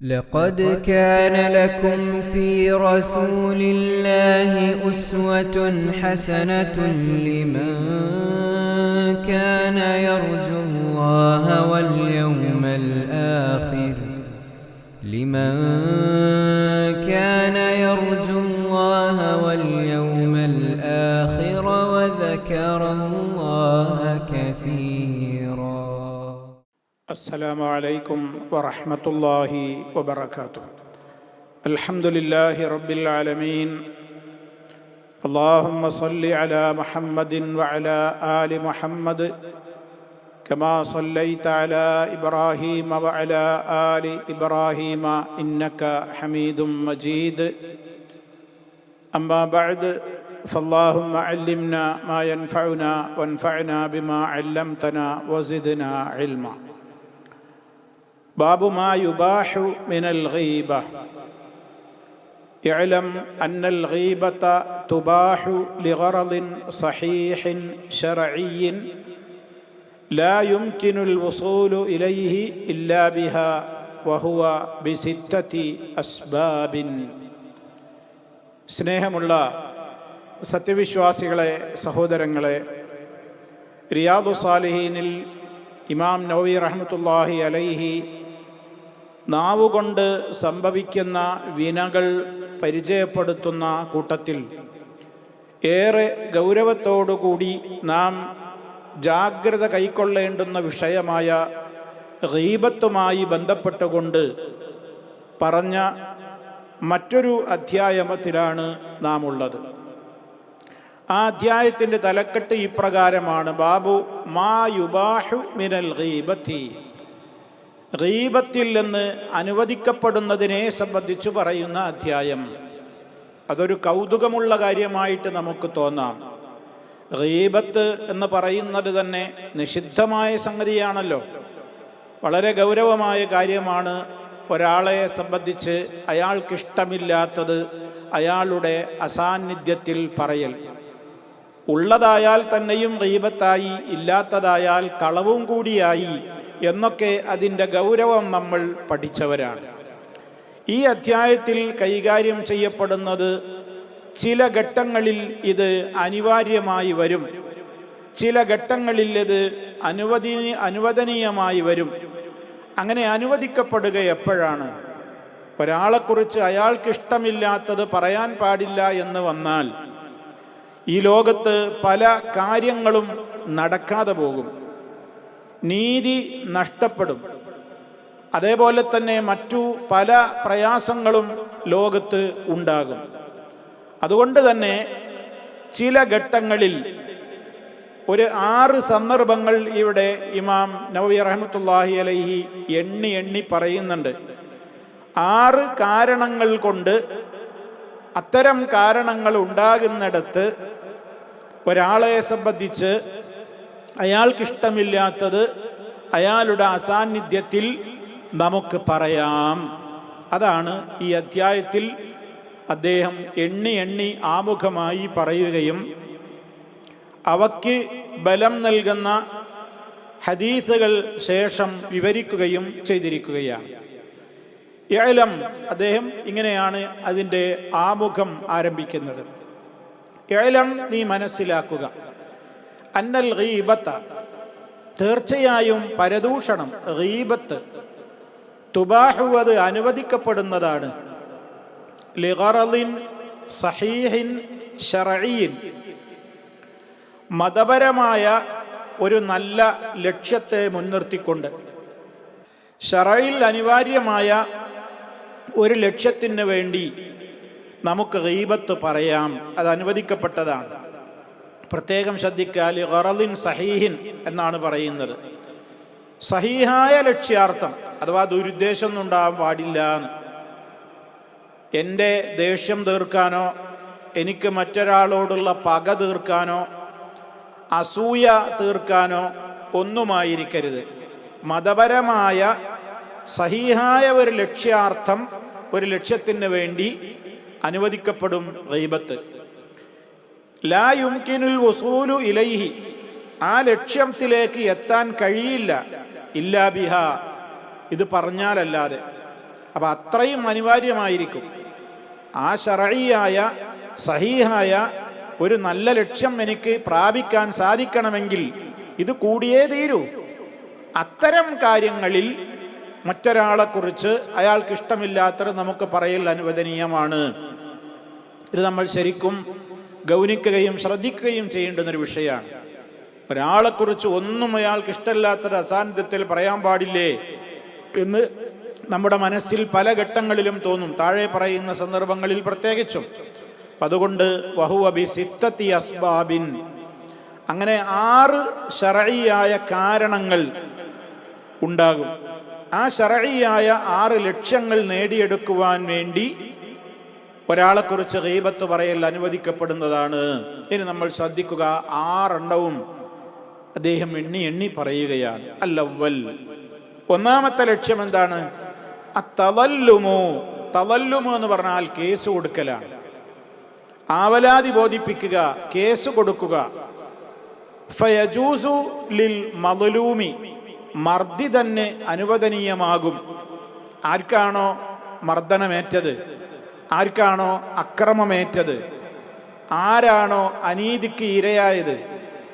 لقد كان لكم في رسول الله أسوة حسنة لمن كان يرجو الله واليوم الآخر وذكر الله كثيرا. السلام عليكم ورحمة الله وبركاته. الحمد لله رب العالمين. اللهم صل على محمد وعلى آل محمد كما صليت على إبراهيم وعلى آل إبراهيم إنك حميد مجيد. أما بعد فاللهم علمنا ما ينفعنا وانفعنا بما علمتنا وزدنا علما. باب ما يباح من الغيبة. اعلم أن الغيبة تباح لغرض صحيح شرعي لا يمكن الوصول إليه إلا بها وهو بستة أسباب. സ്നേഹമുള്ള സത്യവിശ്വാസികളെ, സഹോദരങ്ങളെ, റിയാദു സാലിഹീനിൽ ഇമാം നവവി റഹ്മത്തുള്ളാഹി അലൈഹി നാവുകൊണ്ട് സംഭവിക്കുന്ന വിനകൾ പരിചയപ്പെടുത്തുന്ന കൂട്ടത്തിൽ ഏറെ ഗൗരവത്തോടുകൂടി നാം ജാഗ്രത കൈക്കൊള്ളേണ്ടുന്ന വിഷയമായ ഗീബത്തുമായി ബന്ധപ്പെട്ടുകൊണ്ട് പറഞ്ഞ മറ്റൊരു അധ്യായത്തിലാണ് നാം ഉള്ളത്. ആ അധ്യായത്തിൻ്റെ തലക്കെട്ട് ഇപ്രകാരമാണ്: ബാബു മാ യുബാഹു മിനൽ ഗീബത്തി. ഗീബത്തിൽ നിന്ന് അനുവദിക്കപ്പെടുന്നതിനെ സംബന്ധിച്ചു പറയുന്ന അധ്യായം. അതൊരു കൗതുകമുള്ള കാര്യമായിട്ട് നമുക്ക് തോന്നാം. ഗീബത്ത് എന്ന് പറയുന്നത് തന്നെ നിഷിദ്ധമായ സംഗതിയാണല്ലോ. വളരെ ഗൗരവമായ കാര്യമാണ്. ഒരാളെ സംബന്ധിച്ച് അയാൾക്കിഷ്ടമില്ലാത്തത് അയാളുടെ അസാന്നിധ്യത്തിൽ പറയൽ. ഉള്ളതായാൽ തന്നെയും ഗീബത്തായി, ഇല്ലാത്തതായാൽ കളവും കൂടിയായി എന്നൊക്കെ അതിൻ്റെ ഗൗരവം നമ്മൾ പഠിച്ചവരാണ്. ഈ അധ്യായത്തിൽ കൈകാര്യം ചെയ്യപ്പെടുന്നത് ചില ഘട്ടങ്ങളിൽ ഇത് അനിവാര്യമായി വരും, ചില ഘട്ടങ്ങളിൽ ഇത് അനുവദനീയമായി വരും. അങ്ങനെ അനുവദിക്കപ്പെടുക എപ്പോഴാണ്? ഒരാളെക്കുറിച്ച് അയാൾക്കിഷ്ടമില്ലാത്തത് പറയാൻ പാടില്ല എന്ന് വന്നാൽ ഈ ലോകത്ത് പല കാര്യങ്ങളും നടക്കാതെ പോകും, നീതി നഷ്ടപ്പെടും, അതേപോലെ തന്നെ മറ്റു പല പ്രയാസങ്ങളും ലോകത്ത് ഉണ്ടാകും. അതുകൊണ്ട് തന്നെ ചില ഘട്ടങ്ങളിൽ ഒരു 6 സന്ദർഭങ്ങൾ ഇവിടെ ഇമാം നവവി റഹ്മത്തുള്ളാഹി അലൈഹി എണ്ണി പറയുന്നുണ്ട്. 6 കാരണങ്ങൾ കൊണ്ട് അത്തരം കാരണങ്ങൾ ഉണ്ടാകുന്നിടത്ത് ഒരാളെ സംബന്ധിച്ച് അയാൾക്കിഷ്ടമില്ലാത്തത് അയാളുടെ അസാന്നിധ്യത്തിൽ നമുക്ക് പറയാം. അതാണ് ഈ അധ്യായത്തിൽ അദ്ദേഹം എണ്ണി ആമുഖമായി പറയുകയും അവയ്ക്ക് ബലം നൽകുന്ന ഹദീസുകൾ ശേഷം വിവരിക്കുകയും ചെയ്തിരിക്കുകയാണ്. ഇഅ്ലം, അദ്ദേഹം ഇങ്ങനെയാണ് അതിൻ്റെ ആമുഖം ആരംഭിക്കുന്നത്. ഇഅ്ലം, നീ മനസ്സിലാക്കുക, അന്നൽ ഗീബത്ത, തീർച്ചയായും പരദൂഷണം, ഗീബത്ത്, തുബാഹു, അത് അനുവദിക്കപ്പെടുന്നതാണ്, ലിഗറളിൻ സഹീഹിൻ ശർഈൻ, മതപരമായ ഒരു നല്ല ലക്ഷ്യത്തെ മുൻനിർത്തിക്കൊണ്ട്. ശർഈൽ അനിവാര്യമായ ഒരു ലക്ഷ്യത്തിന് വേണ്ടി നമുക്ക് ഗീബത്ത് പറയാം, അത് അനുവദിക്കപ്പെട്ടതാണ്. പ്രത്യേകം ശ്രദ്ധിക്കുക, ലിഗറളിൻ സഹീഹിൻ എന്നാണ് പറയുന്നത്. സഹീഹായ ലക്ഷ്യാർത്ഥം, അഥവാ ദുരുദ്ദേശം ഒന്നും ഉണ്ടാകാൻ പാടില്ല. എൻ്റെ ദേഷ്യം തീർക്കാനോ എനിക്ക് മറ്റൊരാളോടുള്ള പക തീർക്കാനോ അസൂയ തീർക്കാനോ ഒന്നുമായിരിക്കരുത്. മതപരമായ സഹീഹായ ഒരു ലക്ഷ്യാർത്ഥം, ഒരു ലക്ഷ്യത്തിന് വേണ്ടി അനുവദിക്കപ്പെടും ഗീബത്ത്. ലാ യുംകിനുൽ വസൂലു ഇലൈഹി, ആ ലക്ഷ്യത്തിലേക്ക് എത്താൻ കഴിയില്ല, ഇല്ലാ ബിഹ, ഇത് പറഞ്ഞാലല്ലാതെ. അപ്പം അത്രയും അനിവാര്യമായിരിക്കും. ആ ശർഈയായ സഹീഹായ ഒരു നല്ല ലക്ഷ്യം എനിക്ക് പ്രാപിക്കാൻ സാധിക്കണമെങ്കിൽ ഇത് കൂടിയേ തീരൂ. അത്തരം കാര്യങ്ങളിൽ മറ്റൊരാളെക്കുറിച്ച് അയാൾക്ക് ഇഷ്ടമില്ലാത്തത് നമുക്ക് പറയൽ അനുവദനീയമാണ്. ഇത് നമ്മൾ ശരിക്കും ഗൗനിക്കുകയും ശ്രദ്ധിക്കുകയും ചെയ്യേണ്ടുന്നൊരു വിഷയമാണ്. ഒരാളെക്കുറിച്ച് ഒന്നും അയാൾക്ക് ഇഷ്ടമില്ലാത്തൊരു അസാന്നിധ്യത്തിൽ പറയാൻ പാടില്ലേ എന്ന് നമ്മുടെ മനസ്സിൽ പല ഘട്ടങ്ങളിലും തോന്നും, താഴെ പറയുന്ന സന്ദർഭങ്ങളിൽ പ്രത്യേകിച്ചും. അതുകൊണ്ട് വഹുവ ബി സിത്തത്തി അസ്ബാബിൻ, അങ്ങനെ 6 ശർഈയായ കാരണങ്ങൾ ഉണ്ടാകും. ആ ശർഈയായ 6 ലക്ഷ്യങ്ങൾ നേടിയെടുക്കുവാൻ വേണ്ടി ഒരാളെക്കുറിച്ച് ഗീബത്ത് പറയൽ അനുവദിക്കപ്പെടുന്നതാണ്. ഇനി നമ്മൾ ശ്രദ്ധിക്കുക, 6 എണ്ണവും അദ്ദേഹം എണ്ണി പറയുകയാണ്. അല്ലവൽ, ഒന്നാമത്തെ ലക്ഷ്യം എന്താണ്? അത്തവല്ലുമു. തവല്ലുമു എന്ന് പറഞ്ഞാൽ കേസ് കൊടുക്കലാണ്, ആവലാതി ബോധിപ്പിക്കുക, കേസ് കൊടുക്കുക. ഫയജൂസു ലിൽ മദ്ലൂമി, മർദി തന്നെ അനുവദനീയമാകും. ആർക്കാണോ മർദ്ദനമേറ്റത്, ആർക്കാണോ അക്രമമേറ്റത്, ആരാണോ അനീതിക്ക് ഇരയായത്,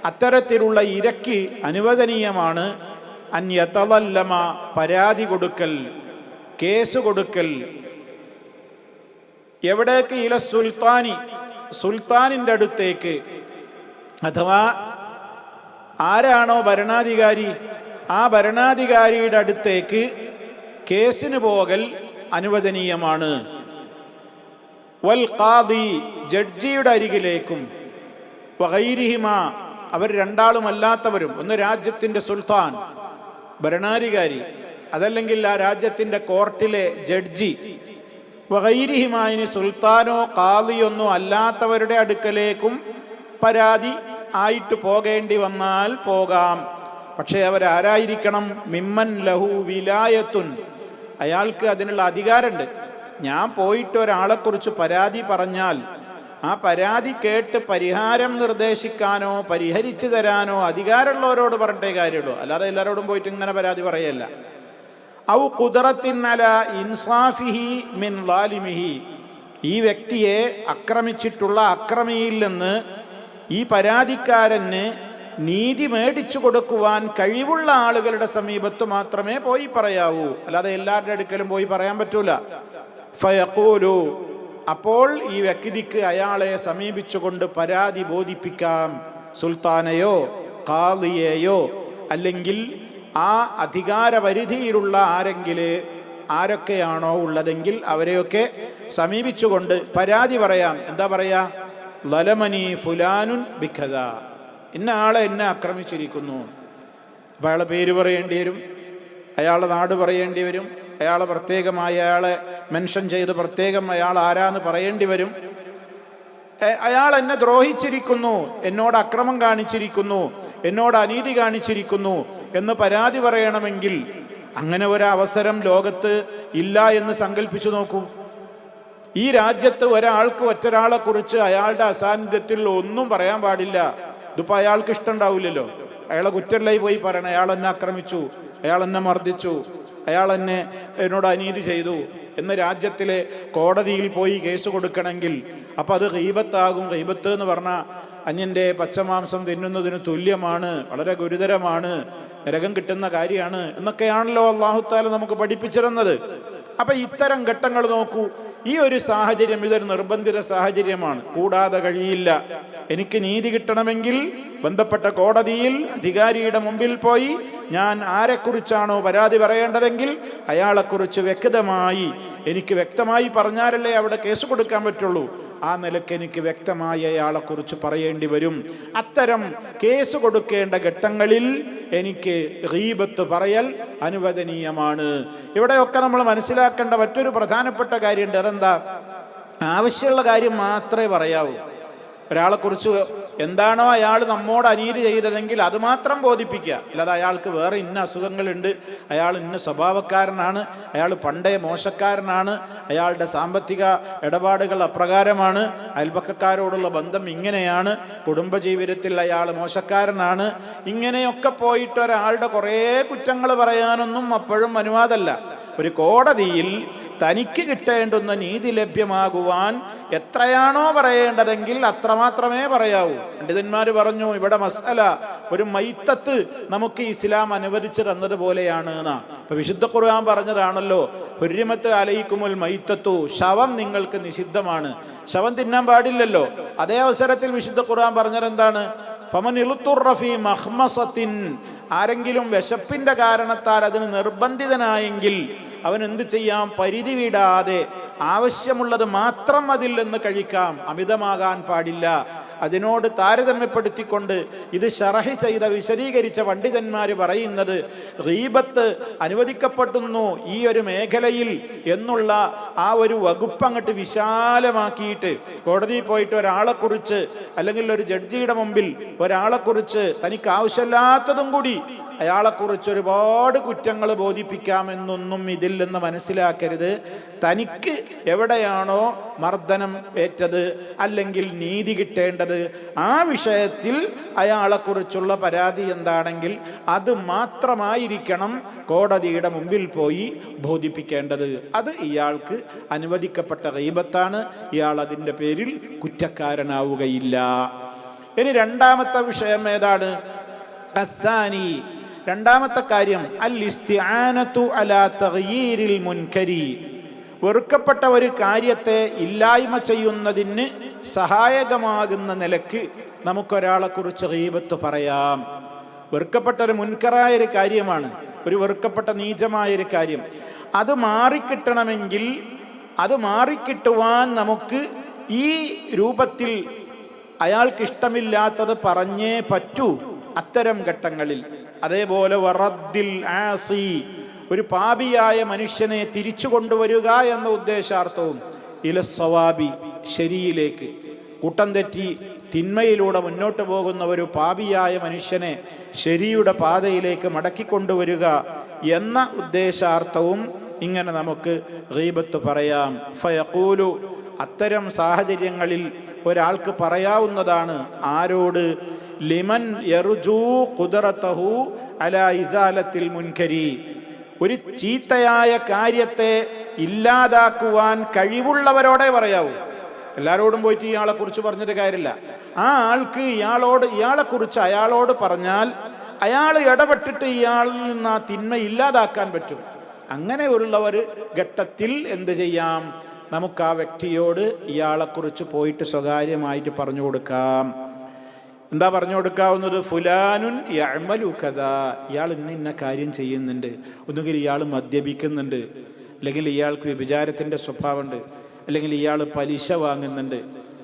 അത്തരത്തിലുള്ള ഇരയ്ക്ക് അനുവദനീയമാണ് അന്യതവല്ലമ, പരാതി കൊടുക്കൽ, കേസ് കൊടുക്കൽ. എവിടേക്ക്? ഇല സുൽത്താനി, സുൽത്താനിൻ്റെ അടുത്തേക്ക്. അഥവാ ആരാണോ ഭരണാധികാരി, ആ ഭരണാധികാരിയുടെ അടുത്തേക്ക് കേസിന് പോകൽ അനുവദനീയമാണ്. വൽ ഖാദി, ജഡ്ജിയുടെ അരികിലേക്കും. വഗൈരിഹിമ, അവർ രണ്ടാളുമല്ലാത്തവരും, ഒന്ന് രാജ്യത്തിൻ്റെ സുൽത്താൻ ഭരണാധികാരി, അതല്ലെങ്കിൽ ആ രാജ്യത്തിൻ്റെ കോർട്ടിലെ ജഡ്ജി. വഗൈരിഹിമായിന് സുൽത്താനോ ഖാദിയൊന്നോ അല്ലാത്തവരുടെ അടുക്കലേക്കും പരാതി ആയിട്ട് പോകേണ്ടി വന്നാൽ പോകാം. പക്ഷേ അവരാരായിരിക്കണം? മിമ്മൻ ലഹു വിലായത്തുൻ, അയാൾക്ക് അതിനുള്ള അധികാരമുണ്ട്. ഞാൻ പോയിട്ട് ഒരാളെക്കുറിച്ച് പരാതി പറഞ്ഞാൽ ആ പരാതി കേട്ട് പരിഹാരം നിർദ്ദേശിക്കാനോ പരിഹരിച്ചു തരാനോ അധികാരമുള്ളവരോട് പറഞ്ഞിട്ടേ കാര്യമുള്ളൂ, അല്ലാതെ എല്ലാവരോടും പോയിട്ട് ഇങ്ങനെ പരാതി പറയല്ല. ഔ ഖുദ്റത്തിൻ അലാ ഇൻസാഫിഹി മിൻ ളാലിമിഹി, ഈ വ്യക്തിയെ ആക്രമിച്ചിട്ടുള്ള അക്രമിയിൽ നിന്ന് ഈ പരാതിക്കാരന് നീതി മേടിച്ചു കൊടുക്കുവാൻ കഴിവുള്ള ആളുകളുടെ സമീപത്ത് മാത്രമേ പോയി പറയാവൂ, അല്ലാതെ എല്ലാവരുടെ അടുക്കലും പോയി പറയാൻ പറ്റൂല. ഫയഖൂലു, അപ്പോൾ ഈ വ്യക്തിക്ക് അയാളെ സമീപിച്ചുകൊണ്ട് പരാതി ബോധിപ്പിക്കാം. സുൽത്താനെയോ ഖാദിയെയോ അല്ലെങ്കിൽ ആ അധികാരപരിധിയിലുള്ള ആരൊക്കെയാണോ ഉള്ളതെങ്കിൽ അവരെയൊക്കെ സമീപിച്ചുകൊണ്ട് പരാതി പറയാം. എന്താ പറയാ? ലലമനി ഫുലാനുൻ ബിഖദ, ഇന്ന ആളെ എന്നെ ആക്രമിച്ചിരിക്കുന്നു. അപ്പം അയാളെ പേര് പറയേണ്ടി വരും, അയാളുടെ നാട് പറയേണ്ടി വരും, അയാളെ പ്രത്യേകമായി അയാളെ മെൻഷൻ ചെയ്ത് പ്രത്യേകം അയാൾ ആരാന്ന് പറയേണ്ടി വരും. അയാൾ എന്നെ ദ്രോഹിച്ചിരിക്കുന്നു, എന്നോട് അക്രമം കാണിച്ചിരിക്കുന്നു, എന്നോട് അനീതി കാണിച്ചിരിക്കുന്നു എന്ന് പരാതി പറയണമെങ്കിൽ അങ്ങനെ ഒരവസരം ലോകത്ത് ഇല്ല എന്ന് സങ്കല്പിച്ചു നോക്കൂ. ഈ രാജ്യത്ത് ഒരാൾക്ക് മറ്റൊരാളെ കുറിച്ച് അയാളുടെ അസാന്നിധ്യത്തിൽ ഒന്നും പറയാൻ പാടില്ല. ഇതിപ്പോൾ അയാൾക്ക് ഇഷ്ടമുണ്ടാവില്ലല്ലോ. അയാളെ കുറ്റല്ലായി പോയി പറയണം, അയാൾ എന്നെ ആക്രമിച്ചു, അയാൾ എന്നെ മർദ്ദിച്ചു, അയാൾ എന്നോട് അനീതി ചെയ്തു എന്ന് രാജ്യത്തിലെ കോടതിയിൽ പോയി കേസ് കൊടുക്കണമെങ്കിൽ അപ്പം അത് ഗീബത്താകും. ഗീബത്ത് എന്ന് പറഞ്ഞാൽ അന്യൻ്റെ പച്ചമാംസം തിന്നുന്നതിന് തുല്യമാണ്, വളരെ ഗുരുതരമാണ്, നരകം കിട്ടുന്ന കാര്യമാണ് എന്നൊക്കെയാണല്ലോ അല്ലാഹു തആല നമുക്ക് പഠിപ്പിച്ചിരുന്നത്. അപ്പം ഇത്തരം ഘട്ടങ്ങൾ നോക്കൂ. ഈ ഒരു സാഹചര്യം ഇതൊരു നിർബന്ധിത സാഹചര്യമാണ്, കൂടാതെ കഴിയില്ല. എനിക്ക് നീതി കിട്ടണമെങ്കിൽ ബന്ധപ്പെട്ട കോടതിയിൽ അധികാരിയുടെ മുമ്പിൽ പോയി ഞാൻ ആരെക്കുറിച്ചാണോ പരാതി പറയേണ്ടതെങ്കിൽ അയാളെക്കുറിച്ച് എനിക്ക് വ്യക്തമായി പറഞ്ഞാലല്ലേ അവിടെ കേസ് കൊടുക്കാൻ പറ്റുള്ളൂ. ആ നിലയ്ക്ക് എനിക്ക് വ്യക്തമായി അയാളെക്കുറിച്ച് പറയേണ്ടി വരും. അത്തരം കേസ് കൊടുക്കേണ്ട ഘട്ടങ്ങളിൽ എനിക്ക് ഗീബത്ത് പറയൽ അനുവദനീയമാണ്. ഇവിടെയൊക്കെ നമ്മൾ മനസ്സിലാക്കേണ്ട മറ്റൊരു പ്രധാനപ്പെട്ട കാര്യമുണ്ട്. അതെന്താ? ആവശ്യമുള്ള കാര്യം മാത്രമേ പറയാവൂ. ഒരാളെക്കുറിച്ച് എന്താണോ അയാൾ നമ്മോട് അനീതി ചെയ്തതെങ്കിൽ അത് മാത്രം ബോധിപ്പിക്കുക, അല്ലാതെ അയാൾക്ക് വേറെ ഇന്ന അസുഖങ്ങളുണ്ട്, അയാൾ ഇന്ന സ്വഭാവക്കാരനാണ്, അയാൾ പണ്ടേ മോശക്കാരനാണ്, അയാളുടെ സാമ്പത്തിക ഇടപാടുകൾ അപ്രകാരമാണ്, അയൽപക്കക്കാരോടുള്ള ബന്ധം ഇങ്ങനെയാണ്, കുടുംബജീവിതത്തിൽ അയാൾ മോശക്കാരനാണ്, ഇങ്ങനെയൊക്കെ പോയിട്ട് ഒരാളുടെ കുറേ കുറ്റങ്ങൾ പറയാനൊന്നും അപ്പോഴും അനുവാദമല്ല. ഒരു കോടതിയിൽ തനിക്ക് കിട്ടേണ്ടുന്ന നീതി ലഭ്യമാകുവാൻ എത്രയാണോ പറയേണ്ടതെങ്കിൽ അത്രമാത്രമേ പറയാവൂ. പണ്ഡിതന്മാർ പറഞ്ഞു, ഇവിടെ മസ്അല ഒരു മൈത്തത്ത് നമുക്ക് ഇസ്ലാം അനുവദിച്ചു തന്നതുപോലെയാണ് എന്നാ. ഇപ്പൊ വിശുദ്ധ ഖുർആൻ പറഞ്ഞതാണല്ലോ, ഹുർരിമത്ത് അലൈക്കുമുൽ മൈത്തത്തു, ശവം നിങ്ങൾക്ക് നിഷിദ്ധമാണ്, ശവം തിന്നാൻ പാടില്ലല്ലോ. അതേ അവസരത്തിൽ വിശുദ്ധ ഖുർആൻ പറഞ്ഞത് എന്താണ്? ഫമൻ ഇളുത്തുറ ഫീ മഖ്മസത്തിൻ, ആരെങ്കിലും വിശപ്പിന്റെ കാരണത്താൽ അതിന് നിർബന്ധിതനായെങ്കിൽ അവൻ എന്ത് ചെയ്യാം? പരിധി വിടാതെ ആവശ്യമുള്ളത് മാത്രം അതിൽ നിന്ന് കഴിക്കാം, അമിതമാകാൻ പാടില്ല. അതിനോട് താരതമ്യപ്പെടുത്തിക്കൊണ്ട് ഇത് ശറഹ് ചെയ്ത വിശദീകരിച്ച പണ്ഡിതന്മാർ പറയുന്നത്, ഗീബത്ത് അനുവദിക്കപ്പെടുന്നു ഈ ഒരു മേഖലയിൽ എന്നുള്ള ആ ഒരു വകുപ്പ് അങ്ങോട്ട് വിശാലമാക്കിയിട്ട്, കോടതിയിൽ പോയിട്ട് ഒരാളെക്കുറിച്ച് അല്ലെങ്കിൽ ഒരു ജഡ്ജിയുടെ മുമ്പിൽ ഒരാളെക്കുറിച്ച് തനിക്ക് ആവശ്യമില്ലാത്തതും കൂടി അയാളെക്കുറിച്ച് ഒരുപാട് കുറ്റങ്ങൾ ബോധിപ്പിക്കാമെന്നൊന്നും ഇതിൽ നിന്ന് മനസ്സിലാക്കരുത്. തനിക്ക് എവിടെയാണോ മർദ്ദനം ഏറ്റത് അല്ലെങ്കിൽ നീതി കിട്ടേണ്ടത്, ആ വിഷയത്തിൽ അയാളെക്കുറിച്ചുള്ള പരാതി എന്താണെങ്കിൽ അത് മാത്രമായിരിക്കണം കോടതിയുടെ മുമ്പിൽ പോയി ബോധിപ്പിക്കേണ്ടത്. അത് ഇയാൾക്ക് അനുവദിക്കപ്പെട്ട ഗീബത്താണ്, ഇയാൾ അതിൻ്റെ പേരിൽ കുറ്റക്കാരനാവുകയില്ല. ഇനി രണ്ടാമത്തെ വിഷയം ഏതാണ്? അസ്സാനി, രണ്ടാമത്തെ കാര്യം, അൽ ഇസ്തിആനതു അലാ തഗ്യീരിൽ മുൻകരി, വെറുക്കപ്പെട്ട ഒരു കാര്യത്തെ ഇല്ലായ്മ ചെയ്യുന്നതിന് സഹായകമാകുന്ന നിലക്ക് നമുക്കൊരാളെ കുറിച്ച് ഗീബത്ത് പറയാം. വെറുക്കപ്പെട്ട ഒരു മുൻകറായ ഒരു കാര്യമാണ്, ഒരു വെറുക്കപ്പെട്ട നീചമായൊരു കാര്യം. അത് മാറിക്കിട്ടണമെങ്കിൽ, അത് മാറിക്കിട്ടുവാൻ നമുക്ക് ഈ രൂപത്തിൽ അയാൾക്കിഷ്ടമില്ലാത്തത് പറഞ്ഞേ പറ്റൂ അത്തരം ഘട്ടങ്ങളിൽ. അതേപോലെ വറദ്ദിൽ ആസി, ഒരു പാപിയായ മനുഷ്യനെ തിരിച്ചു കൊണ്ടുവരിക എന്ന ഉദ്ദേശാർത്ഥവും, ഇലസ്സവാബി, ശരിയിലേക്ക്, കൂട്ടം തെറ്റി തിന്മയിലൂടെ മുന്നോട്ട് പോകുന്ന ഒരു പാപിയായ മനുഷ്യനെ ശരിയുടെ പാതയിലേക്ക് മടക്കിക്കൊണ്ടുവരിക എന്ന ഉദ്ദേശാർത്ഥവും ഇങ്ങനെ നമുക്ക് ഗീബത്ത് പറയാം. ഫയഖൂലു, അത്തരം സാഹചര്യങ്ങളിൽ ഒരാൾക്ക് പറയാവുന്നതാണ്. ആരോട്? ലിമൻ യർജൂ ഖുദ്റതഹു അലാ ഇസാലത്തിൽ മുൻകരി, ഒരു ചീത്തയായ കാര്യത്തെ ഇല്ലാതാക്കുവാൻ കഴിവുള്ളവരോടെ പറയാവൂ. എല്ലാവരോടും പോയിട്ട് ഇയാളെ കുറിച്ച് പറഞ്ഞിട്ട് കാര്യമില്ല. ആ ആൾക്ക് ഇയാളെക്കുറിച്ച് അയാളോട് പറഞ്ഞാൽ അയാൾ ഇടപെട്ടിട്ട് ഇയാളിൽ നിന്ന് ആ തിന്മ ഇല്ലാതാക്കാൻ പറ്റും. അങ്ങനെയുള്ള ഒരു ഘട്ടത്തിൽ എന്ത് ചെയ്യാം? നമുക്ക് ആ വ്യക്തിയോട് ഇയാളെക്കുറിച്ച് പോയിട്ട് സ്വകാര്യമായിട്ട് പറഞ്ഞു കൊടുക്കാം. എന്താ പറഞ്ഞു കൊടുക്കാവുന്നത്? ഫുലാനുൻ യഅമലു കദാ, ഇയാൾ ഇന്ന കാര്യം ചെയ്യുന്നുണ്ട്, ഒന്നുകിൽ ഇയാൾ മദ്യപിക്കുന്നുണ്ട്, അല്ലെങ്കിൽ ഇയാൾക്ക് വ്യഭിചാരത്തിൻ്റെ സ്വഭാവമുണ്ട്, അല്ലെങ്കിൽ ഇയാൾ പലിശ വാങ്ങുന്നുണ്ട്,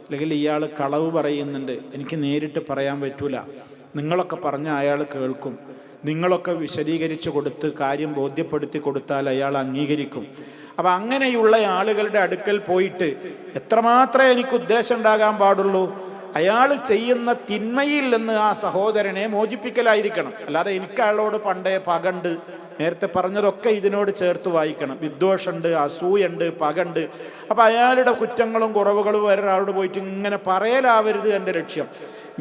അല്ലെങ്കിൽ ഇയാൾ കളവ് പറയുന്നുണ്ട്. എനിക്ക് നേരിട്ട് പറയാൻ പറ്റൂല, നിങ്ങളൊക്കെ പറഞ്ഞാൽ അയാൾ കേൾക്കും, നിങ്ങളൊക്കെ വിശദീകരിച്ച് കൊടുത്ത് കാര്യം ബോധ്യപ്പെടുത്തി കൊടുത്താൽ അയാൾ അംഗീകരിക്കും. അപ്പം അങ്ങനെയുള്ള ആളുകളുടെ അടുക്കൽ പോയിട്ട് എത്രമാത്രമേ എനിക്ക് ഉദ്ദേശം ഉണ്ടാകാൻ പാടുള്ളൂ? അയാൾ ചെയ്യുന്ന തിന്മയിൽ നിന്ന് ആ സഹോദരനെ മോചിപ്പിക്കലായിരിക്കണം. അല്ലാതെ എനിക്ക് അയാളോട് പണ്ടേ പകണ്ട്, നേരത്തെ പറഞ്ഞതൊക്കെ ഇതിനോട് ചേർത്ത് വായിക്കണം. വിദ്വേഷമുണ്ട്, അസൂയുണ്ട്, പകണ്ട്. അപ്പം അയാളുടെ കുറ്റങ്ങളും കുറവുകളും വേറൊരാളോട് പോയിട്ട് ഇങ്ങനെ പറയലാവരുത് എൻ്റെ ലക്ഷ്യം.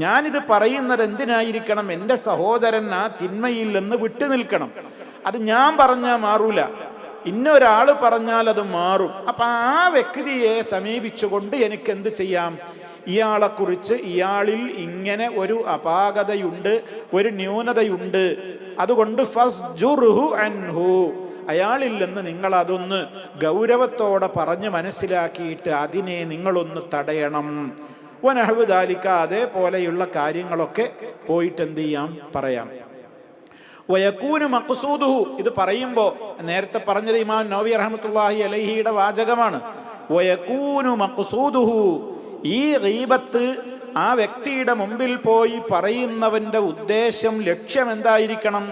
ഞാനിത് പറയുന്നത് എന്തിനായിരിക്കണം? എൻ്റെ സഹോദരൻ ആ തിന്മയിൽ നിന്ന് വിട്ടു നിൽക്കണം. അത് ഞാൻ പറഞ്ഞാൽ മാറൂല, ഇന്നൊരാൾ പറഞ്ഞാൽ അത് മാറും. അപ്പം ആ വ്യക്തിയെ സമീപിച്ചുകൊണ്ട് എനിക്ക് എന്ത് ചെയ്യാം? ഇയാളെക്കുറിച്ച്, ഇയാളിൽ ഇങ്ങനെ ഒരു അപാകതയുണ്ട്, ഒരു ന്യൂനതയുണ്ട്, അതുകൊണ്ട് ഫസ്ജുർഹു അൻഹു, അയാളിൽ നിന്ന് നിങ്ങൾ അതൊന്ന് ഗൗരവത്തോടെ പറഞ്ഞ് മനസ്സിലാക്കിയിട്ട് അതിനെ നിങ്ങളൊന്ന് തടയണം. വനഹ്വു ദാലിക, അതേപോലെയുള്ള കാര്യങ്ങളൊക്കെ പോയിട്ട് എന്ത് ചെയ്യാം? പറയാം. വയകൂനു മഖ്സൂദുഹു, ഇത് പറയുമ്പോൾ നേരത്തെ പറഞ്ഞത് ഇമാം നവവി റഹ്മത്തുള്ളാഹി അലൈഹിയുടെ വാചകമാണ്. വയകൂനു മഖ്സൂദുഹു, ഈ ഗീബത്ത് ആ വ്യക്തിയുടെ മുമ്പിൽ പോയി പറയുന്നവന്റെ ഉദ്ദേശം, ലക്ഷ്യം എന്തായിരിക്കണം?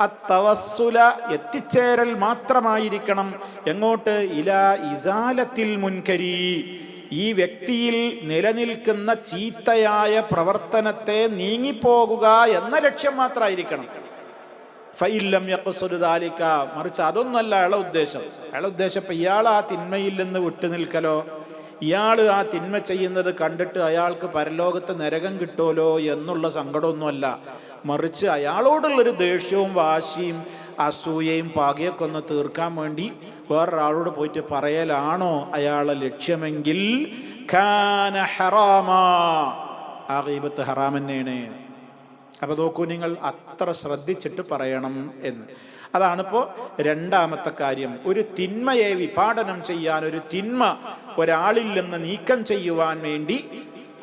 അത്തവസ്സുല, എത്തിച്ചേരൽ മാത്രമായിരിക്കണം. എങ്ങോട്ട്? ഇലാ ഇസാലത്തിൽ മുൻകരി, ഈ വ്യക്തിയിൽ നിലനിൽക്കുന്ന ചീത്തയായ പ്രവർത്തനത്തെ നീങ്ങിപ്പോകുക എന്ന ലക്ഷ്യം മാത്രമായിരിക്കണം. ഫഇല്ലം യഖ്സുദ് ദാലിക, മറിച്ച് അതൊന്നല്ല അയാളുടെ ഉദ്ദേശം. അയാളുടെ ഉദ്ദേശം ഇപ്പം ഇയാൾ ആ തിന്മയിൽ നിന്ന് വിട്ടു നിൽക്കലോ, ഇയാൾ ആ തിന്മ ചെയ്യുന്നത് കണ്ടിട്ട് അയാൾക്ക് പരലോകത്ത് നരകം കിട്ടുമല്ലോ എന്നുള്ള സങ്കടമൊന്നുമല്ല. മറിച്ച് അയാളോടുള്ളൊരു ദേഷ്യവും വാശിയും അസൂയയും പാകയൊക്കെ ഒന്ന് തീർക്കാൻ വേണ്ടി വേറൊരാളോട് പോയിട്ട് പറയലാണോ അയാളെ ലക്ഷ്യമെങ്കിൽ കാന ഹറാമാ, ആ ഗീബത്ത് ഹറാം തന്നെയാണ്. അപ്പൊ നോക്കൂ നിങ്ങൾ, അത്ര ശ്രദ്ധിച്ചിട്ട് പറയണം എന്ന്. അതാണിപ്പോൾ രണ്ടാമത്തെ കാര്യം. ഒരു തിന്മയെ വിപാടനം ചെയ്യാൻ, ഒരു തിന്മ ഒരാളിൽ നിന്ന് നീക്കം ചെയ്യുവാൻ വേണ്ടി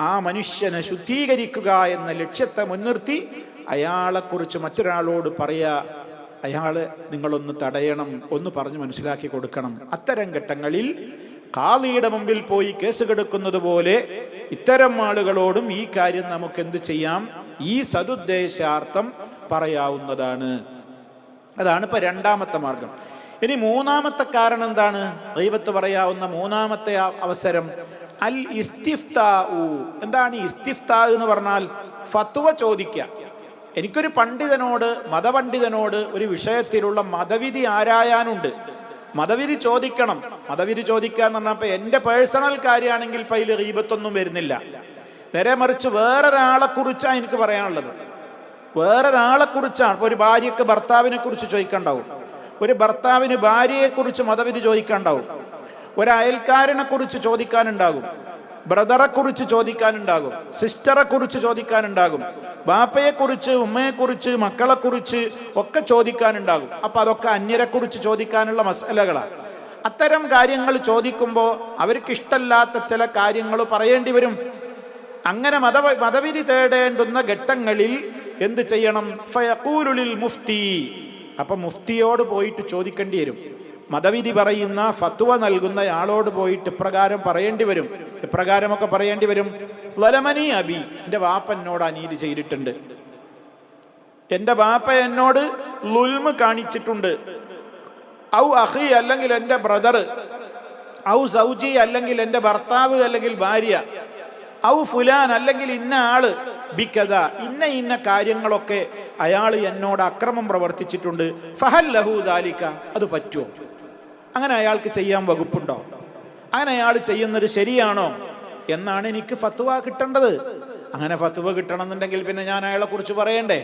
ആ മനുഷ്യനെ ശുദ്ധീകരിക്കുക എന്ന ലക്ഷ്യത്തെ മുൻനിർത്തി അയാളെക്കുറിച്ച് മറ്റൊരാളോട് പറയുക, അയാളെ നിങ്ങളൊന്ന് തടയണം, ഒന്ന് പറഞ്ഞ് മനസ്സിലാക്കി കൊടുക്കണം. അത്തരം ഘട്ടങ്ങളിൽ ഖാദിയുടെ മുമ്പിൽ പോയി കേസ് കെടുക്കുന്നത് പോലെ ഇത്തരം ആളുകളോടും ഈ കാര്യം നമുക്ക് എന്ത് ചെയ്യാം, ഈ സദുദ്ദേശാർത്ഥം പറയാവുന്നതാണ്. അതാണ് ഇപ്പൊ രണ്ടാമത്തെ മാർഗം. ഇനി മൂന്നാമത്തെ കാരണം എന്താണ്? ഗീബത്ത് പറയാവുന്ന മൂന്നാമത്തെ അവസരം അൽ ഇസ്തിഫ്താ. എന്താണ് ഇസ്തിഫ്താ എന്ന് പറഞ്ഞാൽ? ഫത്വ ചോദിക്കുക. എനിക്കൊരു പണ്ഡിതനോട്, മതപണ്ഡിതനോട് ഒരു വിഷയത്തിലുള്ള മതവിധി ആരായാനുണ്ട്, മതവിധി ചോദിക്കണം. മതവിധി ചോദിക്കുക എന്ന് പറഞ്ഞാൽ ഇപ്പൊ എൻ്റെ പേഴ്സണൽ കാര്യമാണെങ്കിൽ ഇപ്പം അതിൽ ഗീബത്തൊന്നും വരുന്നില്ല. നേരെ മറിച്ച് വേറൊരാളെ കുറിച്ചാണ് എനിക്ക് പറയാനുള്ളത്, വേറൊരാളെ കുറിച്ചാണ്. ഇപ്പോൾ ഒരു ഭാര്യയ്ക്ക് ഭർത്താവിനെ കുറിച്ച് ചോദിക്കണ്ടാവും, ഒരു ഭർത്താവിന് ഭാര്യയെക്കുറിച്ച് മതവിധി ചോദിക്കാനുണ്ടാവും, ഒരു അയൽക്കാരനെ കുറിച്ച് ചോദിക്കാനുണ്ടാകും, ബ്രദറെ കുറിച്ച് ചോദിക്കാനുണ്ടാകും, സിസ്റ്ററെ കുറിച്ച് ചോദിക്കാനുണ്ടാകും, ബാപ്പയെക്കുറിച്ച്, ഉമ്മയെക്കുറിച്ച്, മക്കളെക്കുറിച്ച് ഒക്കെ ചോദിക്കാനുണ്ടാകും. അപ്പം അതൊക്കെ അന്യരെക്കുറിച്ച് ചോദിക്കാനുള്ള മസലകളാണ്. അത്തരം കാര്യങ്ങൾ ചോദിക്കുമ്പോൾ അവർക്ക് ഇഷ്ടമല്ലാത്ത ചില കാര്യങ്ങൾ പറയേണ്ടി വരും. അങ്ങനെ മതവിധി തേടേണ്ടുന്ന ഘട്ടങ്ങളിൽ എന്ത് ചെയ്യണം? ഫയഖൂലുലിൽ മുഫ്തി. അപ്പം മുഫ്തിയോട് പോയിട്ട് ചോദിക്കേണ്ടി വരും. മതവിധി പറയുന്ന, ഫത്വ നൽകുന്ന ആളോട് പോയിട്ട് ഇപ്രകാരം പറയേണ്ടി വരും. ഇപ്രകാരമൊക്കെ പറയേണ്ടി വരും. ലലമനി അബി, എൻ്റെ വാപ്പ എന്നോട് അനീതി ചെയ്തിട്ടുണ്ട്, എൻ്റെ വാപ്പ എന്നോട് ലുൽമ് കാണിച്ചിട്ടുണ്ട്. ഔ അഖി, അല്ലെങ്കിൽ എൻ്റെ ബ്രദർ. ഔ സൗജി, അല്ലെങ്കിൽ എൻ്റെ ഭർത്താവ് അല്ലെങ്കിൽ ഭാര്യ. ഔ ഫുലാൻ, അല്ലെങ്കിൽ ഇന്ന ആള്. ബിക്കഥ, ഇന്ന കാര്യങ്ങളൊക്കെ അയാൾ എന്നോട് അക്രമം പ്രവർത്തിച്ചിട്ടുണ്ട്. ഫഹൽ ലഹു ദാലിക, അത് പറ്റുമോ? അങ്ങനെ അയാൾക്ക് ചെയ്യാൻ വകുപ്പുണ്ടോ? അങ്ങനെ അയാൾ ചെയ്യുന്നത് ശരിയാണോ എന്നാണ് എനിക്ക് ഫത്വ കിട്ടേണ്ടത്. അങ്ങനെ ഫത്വ കിട്ടണമെന്നുണ്ടെങ്കിൽ പിന്നെ ഞാൻ അയാളെ കുറിച്ച് പറയണ്ടേ?